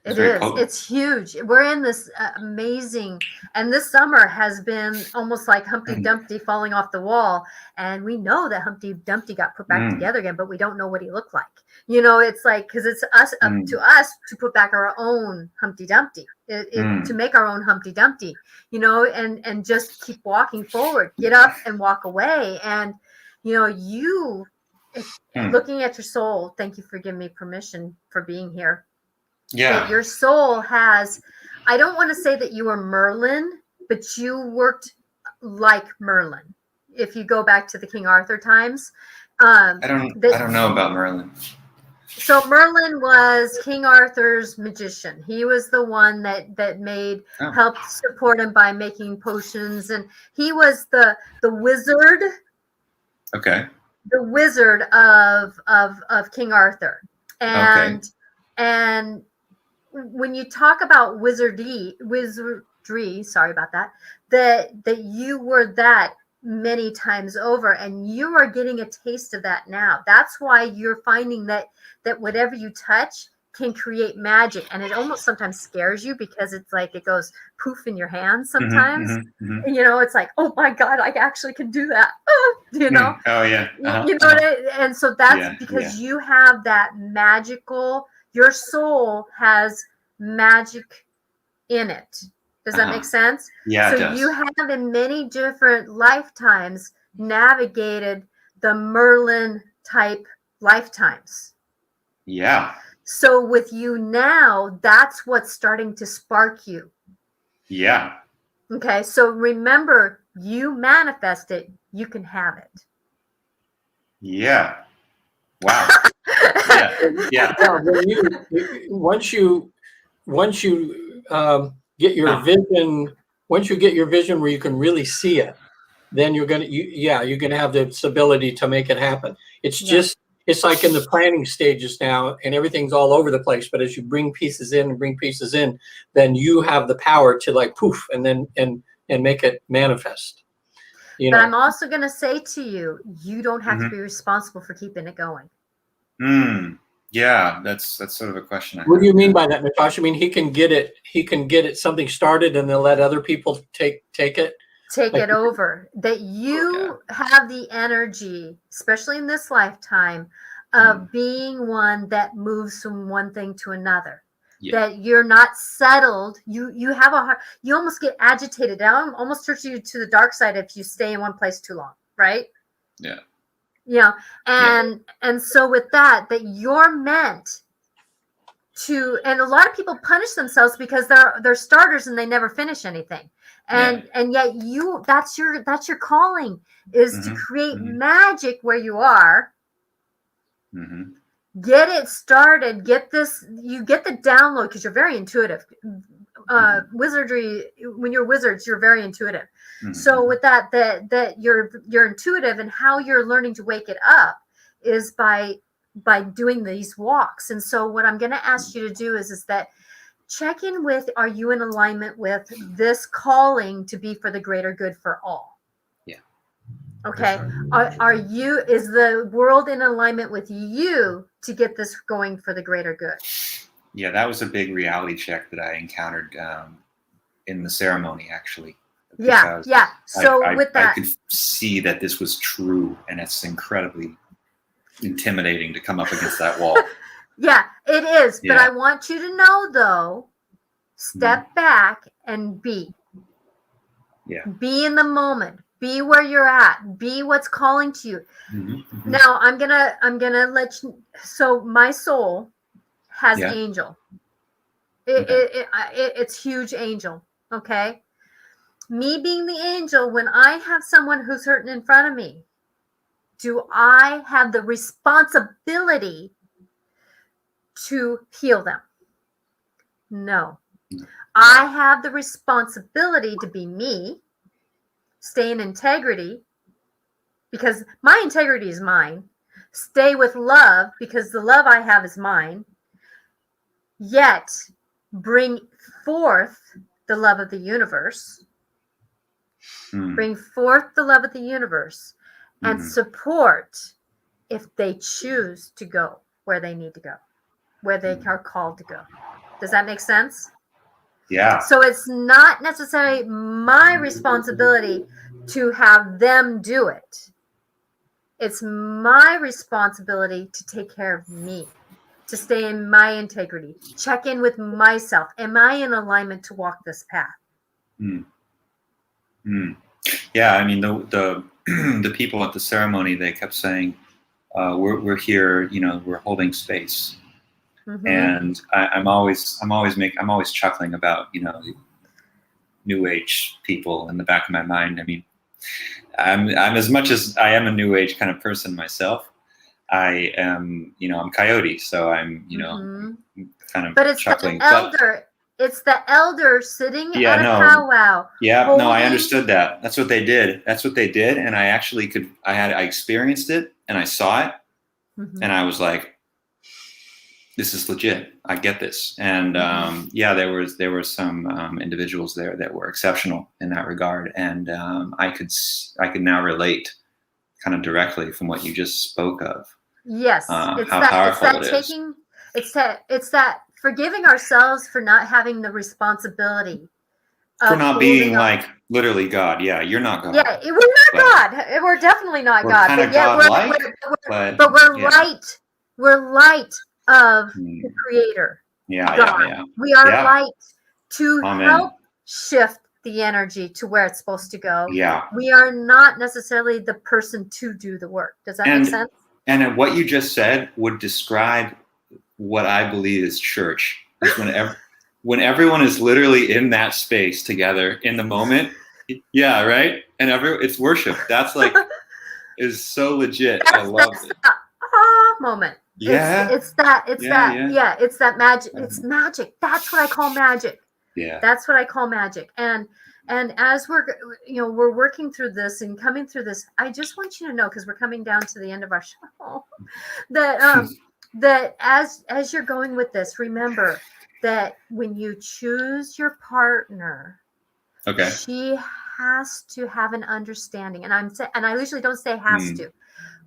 It's It very is. potent. It's huge. We're in this amazing, and this summer has been almost like Humpty Dumpty falling off the wall. And we know that Humpty Dumpty got put back together again, but we don't know what he looked like. You know, it's like, because it's up to us to put back our own Humpty Dumpty, to make our own Humpty Dumpty, you know, and just keep walking forward, get up and walk away. And, you know, looking at your soul, thank you for giving me permission for being here. Yeah. That your soul has, I don't want to say that you were Merlin, but you worked like Merlin. If you go back to the King Arthur times. I don't know about Merlin. So Merlin was King Arthur's magician. He was the one that helped support him by making potions, and he was the wizard. Okay. The wizard of King Arthur. And when you talk about wizardry, sorry about that you were that many times over, and you are getting a taste of that now. That's why you're finding that whatever you touch can create magic, and it almost sometimes scares you because it's like it goes poof in your hands sometimes. And, you know, it's like, oh my God, I actually can do that. You know? Oh yeah. You know and so that's because you have that magical, your soul has magic in it. Does that make sense? Yeah. So you have in many different lifetimes navigated the Merlin type lifetimes. Yeah. So with you now, that's what's starting to spark you. Yeah. Okay. So remember, you manifest it, you can have it. Yeah. Wow. Yeah. Once you get your vision, once you get your vision where you can really see it, then you're gonna have this ability to make it happen. It's just, it's like in the planning stages now, and everything's all over the place. But as you bring pieces in, then you have the power to like poof, and then and make it manifest. You know. But I'm also going to say to you, you don't have to be responsible for keeping it going. Yeah, that's sort of a question. What do you mean by that, Natasha? I mean, he can get it something started, and then let other people take it. Take it over. That you have the energy, especially in this lifetime, of being one that moves from one thing to another. That you're not settled. You have a heart. You almost get agitated. That almost turns you to the dark side if you stay in one place too long, right? Yeah. You know, and so with that you're meant to, and a lot of people punish themselves because they're starters and they never finish anything. And yet that's your calling, is to create magic where you are. Get it started, you get the download, because you're very intuitive. Wizardry, when you're wizards, you're very intuitive. So with that you're intuitive, and how you're learning to wake it up is by doing these walks. And so what I'm going to ask you to do is that check in with, are you in alignment with this calling to be for the greater good for all? Yeah. Okay. Is the world in alignment with you to get this going for the greater good? Yeah, that was a big reality check that I encountered in the ceremony, actually. Yeah. So with that, I could see that this was true, and it's incredibly intimidating to come up against that wall. Yeah, it is. But I want you to know, though, step back and be. Yeah. Be in the moment. Be where you're at. Be what's calling to you. Now, I'm gonna let you. So my soul has angel. It's huge angel. Okay. Me being the angel, when I have someone who's hurting in front of me, do I have the responsibility to heal them? No. I have the responsibility to be me, stay in integrity, because my integrity is mine. Stay with love, because the love I have is mine. Yet bring forth the love of the universe. Bring forth the love of the universe, and support if they choose to go where they need to go, where they are called to go. Does that make sense? Yeah. So it's not necessarily my responsibility to have them do it. It's my responsibility to take care of me, to stay in my integrity, check in with myself. Am I in alignment to walk this path? Yeah, I mean, the the people at the ceremony, they kept saying, we're here, you know, we're holding space. And I'm always chuckling about, you know, New Age people in the back of my mind. I mean, I'm as much as I am a New Age kind of person myself, I am, you know, I'm coyote, so I'm, you know, kind of but it's chuckling. The elder. It's the elder sitting at a powwow. Yeah, no, I understood that. That's what they did. And I actually I experienced it and I saw it and I was like, this is legit. I get this. And yeah, there were some individuals there that were exceptional in that regard. And I could now relate kind of directly from what you just spoke of. Yes, how powerful it is. It's that forgiving ourselves for not having the responsibility. For not being like literally God. Yeah, you're not God. Yeah, we're not God. We're definitely not God. Kind of but we're light. We're light of the Creator. God. We are light to help shift the energy to where it's supposed to go. Yeah. We are not necessarily the person to do the work. Does that make sense? And what you just said would describe what I believe is church. Is when everyone is literally in that space together in the moment. Yeah, right? And it's worship. That's like is so legit. I love it. Moment. Yeah. It's that magic. It's magic. That's what I call magic. Yeah. That's what I call magic. And as we're working through this and coming through this, I just want you to know, because we're coming down to the end of our show, that that as you're going with this, remember that when you choose your partner, she has to have an understanding. And I usually don't say has to.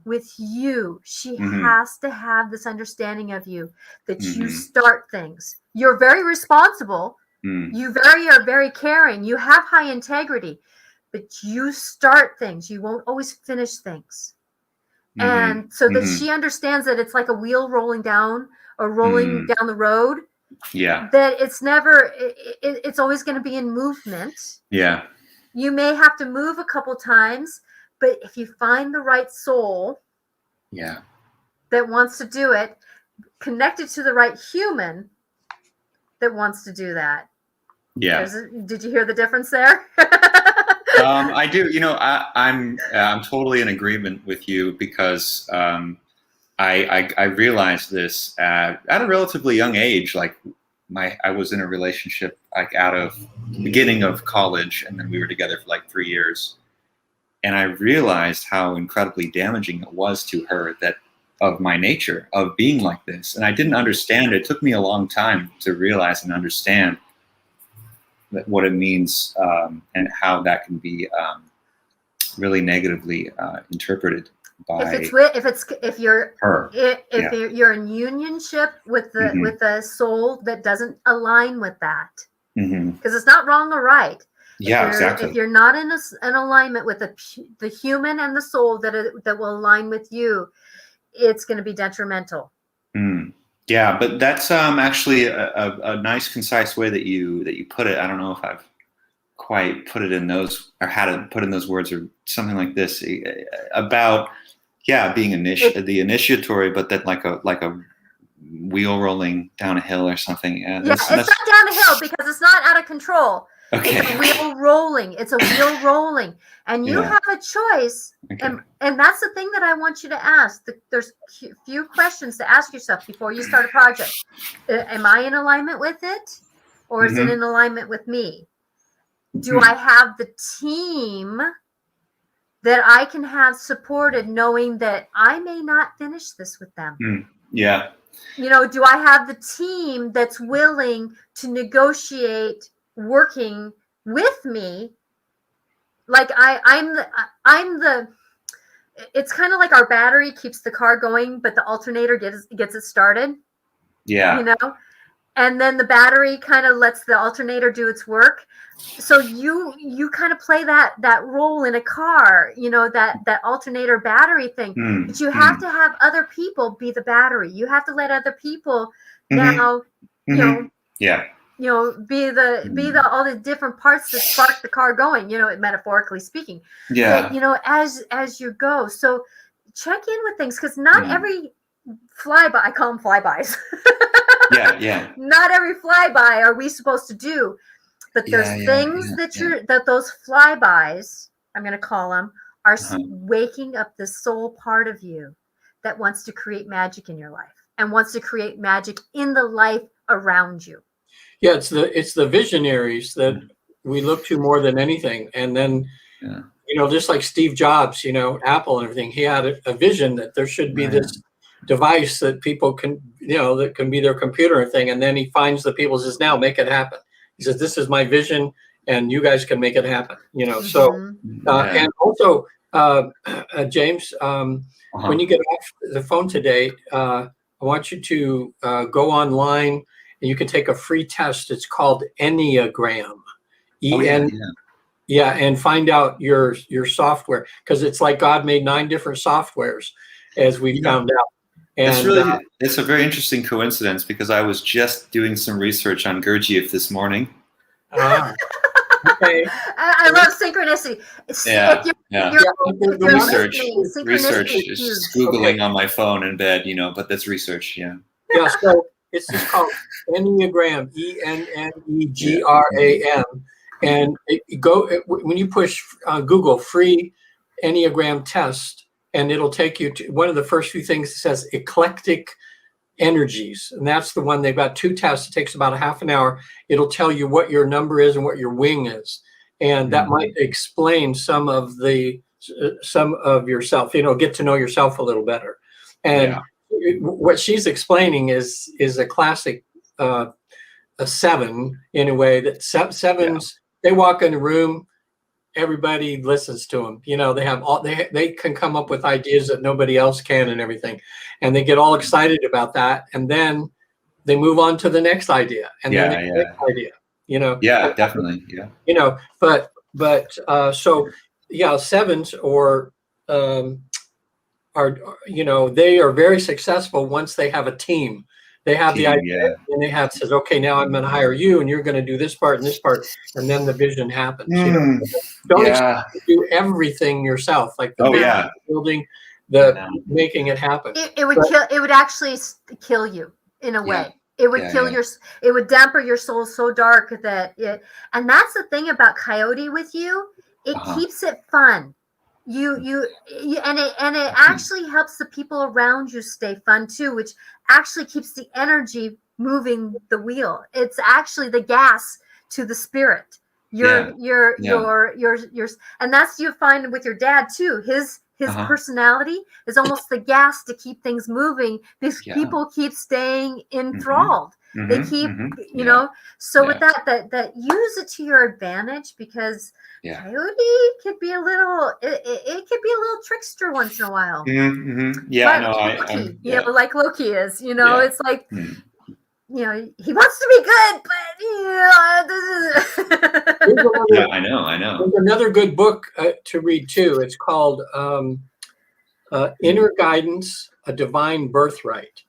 With you, she has to have this understanding of you, that you start things. You're very responsible. You are very caring. You have high integrity, but you start things. You won't always finish things. And so that she understands that it's like a wheel rolling down down the road. Yeah. That it's never, it's always going to be in movement. Yeah. You may have to move a couple times, but if you find the right soul that wants to do it, connected to the right human that wants to do that. Yeah. Did you hear the difference there? I do. You know, I'm totally in agreement with you, because I realized this at a relatively young age. Like I was in a relationship like out of the beginning of college, and then we were together for like 3 years. And I realized how incredibly damaging it was to her, that of my nature of being like this. And I didn't understand. It took me a long time to realize and understand what it means, and how that can be really negatively interpreted by if you're her. You're in unionship with the soul that doesn't align with that, because it's not wrong or right. Exactly. If you're not in an alignment with the human and the soul that will align with you, it's going to be detrimental. Yeah, but that's actually a nice, concise way that you put it. I don't know if I've quite put it in those, or how to put in those words, or something like this about being the initiatory, but that like a wheel rolling down a hill or something. It's not down a hill, because it's not out of control. Okay. It's a wheel rolling. It's a wheel rolling, and you have a choice. Okay. And that's the thing that I want you to ask. There's a few questions to ask yourself before you start a project. Am I in alignment with it, or is it in alignment with me? Do I have the team that I can have supported, knowing that I may not finish this with them? Yeah. You know, do I have the team that's willing to negotiate working with me? Like I'm the it's kind of like our battery keeps the car going, but the alternator gets it started. Yeah. You know, and then the battery kind of lets the alternator do its work. So you kind of play that role in a car, that alternator battery thing. But you have to have other people be the battery. You have to let other people now, be the all the different parts that spark the car going, metaphorically speaking. Yeah. But, as you go. So check in with things, because not every flyby, I call them flybys. Yeah. Not every flyby are we supposed to do. But there's things that those flybys, I'm going to call them, are waking up the soul part of you that wants to create magic in your life and wants to create magic in the life around you. Yeah, it's the visionaries that we look to more than anything. And then, just like Steve Jobs, Apple and everything, he had a vision that there should be this device that people can, that can be their computer and thing. And then he finds the people and says, now make it happen. He says, this is my vision and you guys can make it happen, So, and also, James, when you get off the phone today, I want you to go online and you can take a free test. It's called Enneagram. And find out your software, because it's like God made 9 different softwares, as we found out. And it's a very interesting coincidence, because I was just doing some research on Gurdjieff this morning. Okay. I love synchronicity. Research is Googling on my phone in bed, but that's research. Yeah, so it's just called Enneagram, Enneagram. And when you push Google free Enneagram test, and it'll take you to one of the first few things that says eclectic energies. And that's the one. They've got 2 tests. It takes about a half an hour. It'll tell you what your number is and what your wing is. And that might explain some of yourself, get to know yourself a little better. And what she's explaining is a classic, a 7 in a way that sevens, they walk in the room, everybody listens to them. They have they can come up with ideas that nobody else can and everything. And they get all excited about that. And then they move on to the next idea. And then the next idea, Yeah, definitely. Yeah. But so, sevens are, they are very successful once they have a team. They have the idea, and they says, okay, now I'm going to hire you, and you're going to do this part and this part, and then the vision happens. Don't expect to do everything yourself, like the building, making it happen. It would actually kill you in a way. It would kill it would damper your soul so dark that and that's the thing about Coyote with you. It keeps it fun. It actually helps the people around you stay fun too, which actually keeps the energy moving the wheel. It's actually the gas to the spirit. And that's you find with your dad too. His personality is almost the gas to keep things moving, because people keep staying enthralled. They keep, so with that use it to your advantage, because Coyote could be a little, it could be a little trickster once in a while. Like Loki is, it's like, he wants to be good, but I know. There's another good book to read too. It's called Inner Guidance, A Divine Birthright.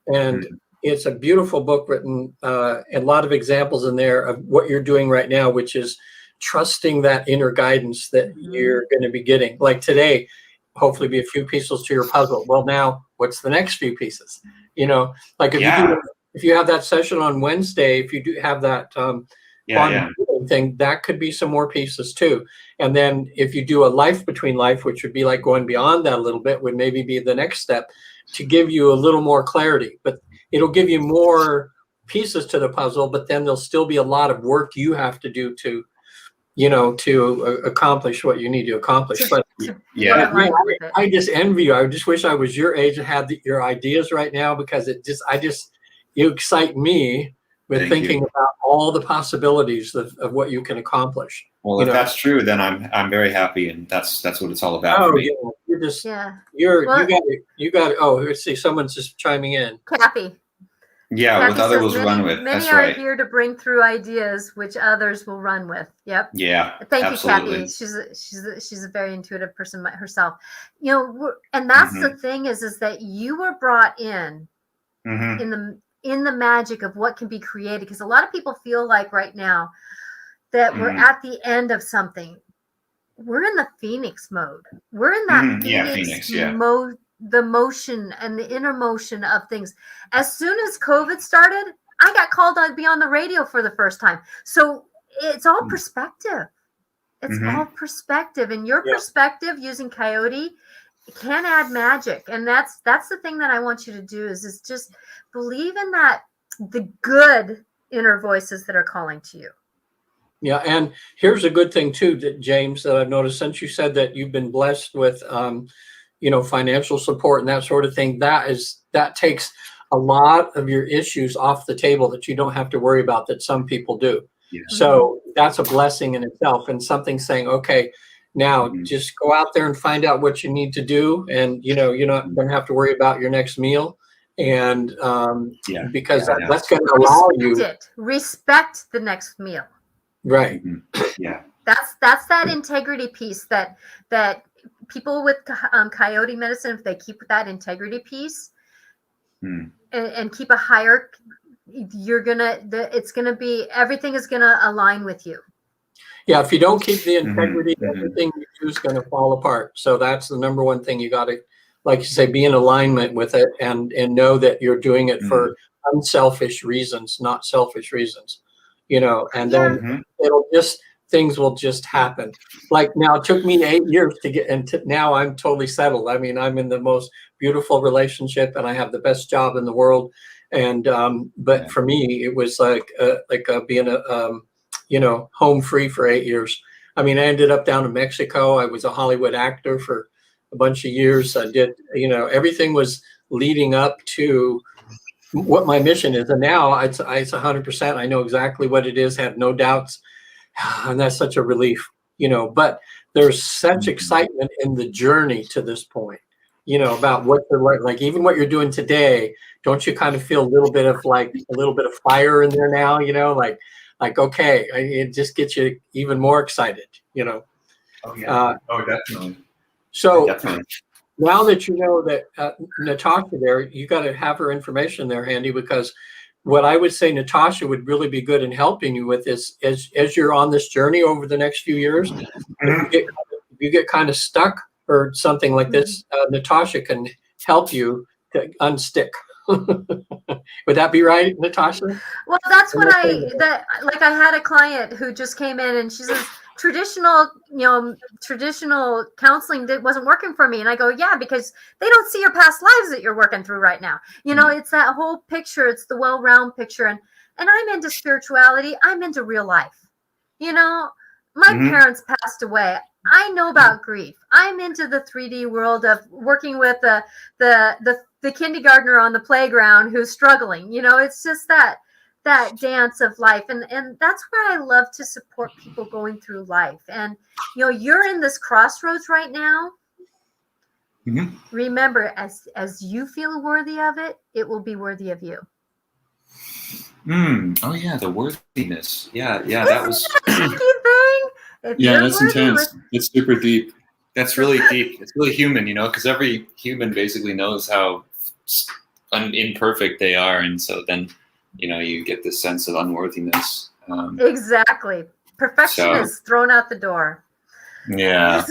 And it's a beautiful book written, and a lot of examples in there of what you're doing right now, which is trusting that inner guidance that you're going to be getting. Like today, hopefully be a few pieces to your puzzle. Well, now what's the next few pieces? Like if you have that session on Wednesday, if you do have that thing, that could be some more pieces too. And then if you do a life between life, which would be like going beyond that a little bit, would maybe be the next step to give you a little more clarity. But it'll give you more pieces to the puzzle, but then there'll still be a lot of work you have to do to accomplish what you need to accomplish. But I just envy you. I just wish I was your age and had your ideas right now, because you excite me with thinking about all the possibilities of what you can accomplish. Well, if that's true, then I'm very happy, and that's what it's all about for me. You're just you got it. Oh, let's see, someone's just chiming in. Kathy. Yeah, with Kathy others says will run with. many That's are right. here to bring through ideas which others will run with. Yep. Yeah, Thank absolutely. you, Kathy. She's a very intuitive person herself. You know, and that's the thing is that you were brought in in the magic of what can be created, because a lot of people feel like right now that we're at the end of something. We're in the Phoenix mode. We're in that Phoenix mode, the motion and the inner motion of things. As soon as COVID started, I got called to be on the radio for the first time. So it's all perspective. It's all perspective, and your perspective using Coyote can add magic. And that's the thing that I want you to do is just believe in that, the good inner voices that are calling to you. Yeah, and here's a good thing too, James, that I've noticed since you said that you've been blessed with, financial support and that sort of thing. That takes a lot of your issues off the table that you don't have to worry about that some people do. Yeah. So that's a blessing in itself, and something saying, okay, now just go out there and find out what you need to do, and you're not going to have to worry about your next meal. And because that's going to allow you respect the next meal. Right. Yeah. That's that integrity piece that people with Coyote medicine, if they keep that integrity piece and keep a higher, everything is gonna align with you. Yeah, if you don't keep the integrity, everything you do is going to fall apart. So that's the number one thing. You got to, like you say, be in alignment with it and know that you're doing it for unselfish reasons, not selfish reasons. And then things will just happen. Like now, it took me 8 years to get, and now I'm totally settled. I mean, I'm in the most beautiful relationship, and I have the best job in the world. And but for me, it was like being home free for 8 years. I mean, I ended up down in Mexico. I was a Hollywood actor for a bunch of years. I did, everything was leading up to what my mission is. And now it's 100%. I know exactly what it is, have no doubts. And that's such a relief, but there's such excitement in the journey to this point, about what you're like, even what you're doing today. Don't you kind of feel a little bit of fire in there now, like, okay, it just gets you even more excited, Oh, yeah. Definitely. So definitely. Now that you know that Natasha there, you got to have her information there handy, because what I would say Natasha would really be good in helping you with is as you're on this journey over the next few years, if you get kind of stuck or something like this, Natasha can help you to unstick. Would that be right, Natasha? Well, that's what I had a client who just came in and she says, traditional counseling wasn't working for me. And I go, yeah, because they don't see your past lives that you're working through right now. It's that whole picture. It's the well-rounded picture. And I'm into spirituality. I'm into real life. My parents passed away. I know about grief. I'm into the 3D world of working with the kindergartner on the playground who's struggling. It's just that dance of life. And that's where I love to support people going through life. And, you're in this crossroads right now. Remember, as you feel worthy of it, it will be worthy of you. Oh yeah, the worthiness. Yeah, that was thing. That's intense. It's super deep. That's really deep. It's really human, because every human basically knows how imperfect they are, and so then you get this sense of unworthiness. Exactly. Perfection is thrown out the door. Yeah.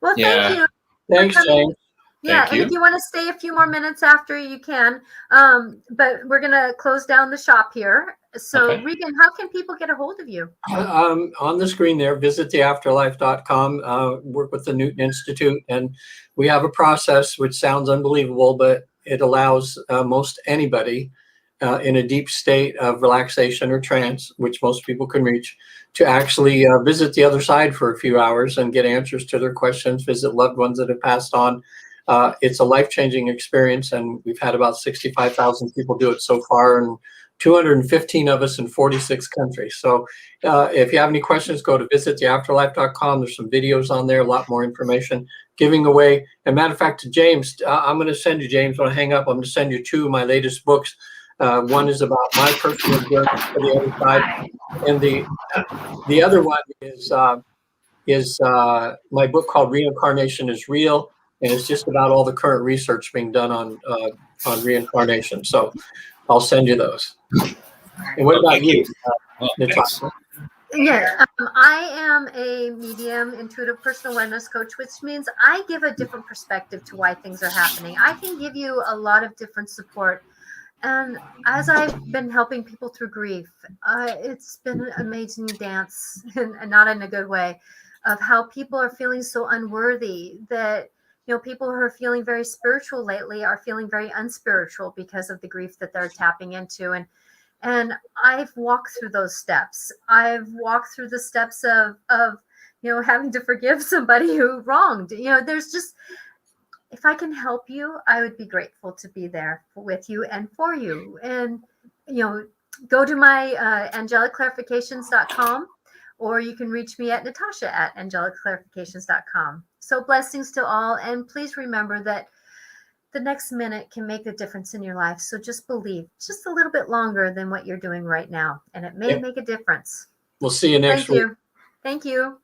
Well, thank you. Thanks, James. Yeah, and if you want to stay a few more minutes after, you can. But we're going to close down the shop here. So, Reagan, how can people get a hold of you? On the screen there, visit theafterlife.com, work with the Newton Institute. And we have a process which sounds unbelievable, but it allows most anybody in a deep state of relaxation or trance, which most people can reach, to actually visit the other side for a few hours and get answers to their questions, visit loved ones that have passed on. It's a life-changing experience, and we've had about 65,000 people do it so far, and 215 of us in 46 countries. So if you have any questions, go to visittheafterlife.com. There's some videos on there, a lot more information, giving away. And matter of fact, to James, I'm going to send you, James, when I hang up, I'm going to send you 2 of my latest books. One is about my personal journey to the other side, and the other one is my book called Reincarnation is Real, and it's just about all the current research being done on reincarnation. So I'll send you those. And what about you, Natasha? Yeah, I am a medium, intuitive personal awareness coach, which means I give a different perspective to why things are happening. I can give you a lot of different support. And as I've been helping people through grief, it's been an amazing dance, and not in a good way, of how people are feeling so unworthy that, people who are feeling very spiritual lately are feeling very unspiritual because of the grief that they're tapping into. And I've walked through those steps. I've walked through the steps of having to forgive somebody who wronged. There's just, if I can help you, I would be grateful to be there with you and for you. And, go to my angelicclarifications.com, or you can reach me at Natasha at angelicclarifications.com. So blessings to all. And please remember that the next minute can make a difference in your life. So just believe just a little bit longer than what you're doing right now, and it may make a difference. We'll see you next week. Thank you.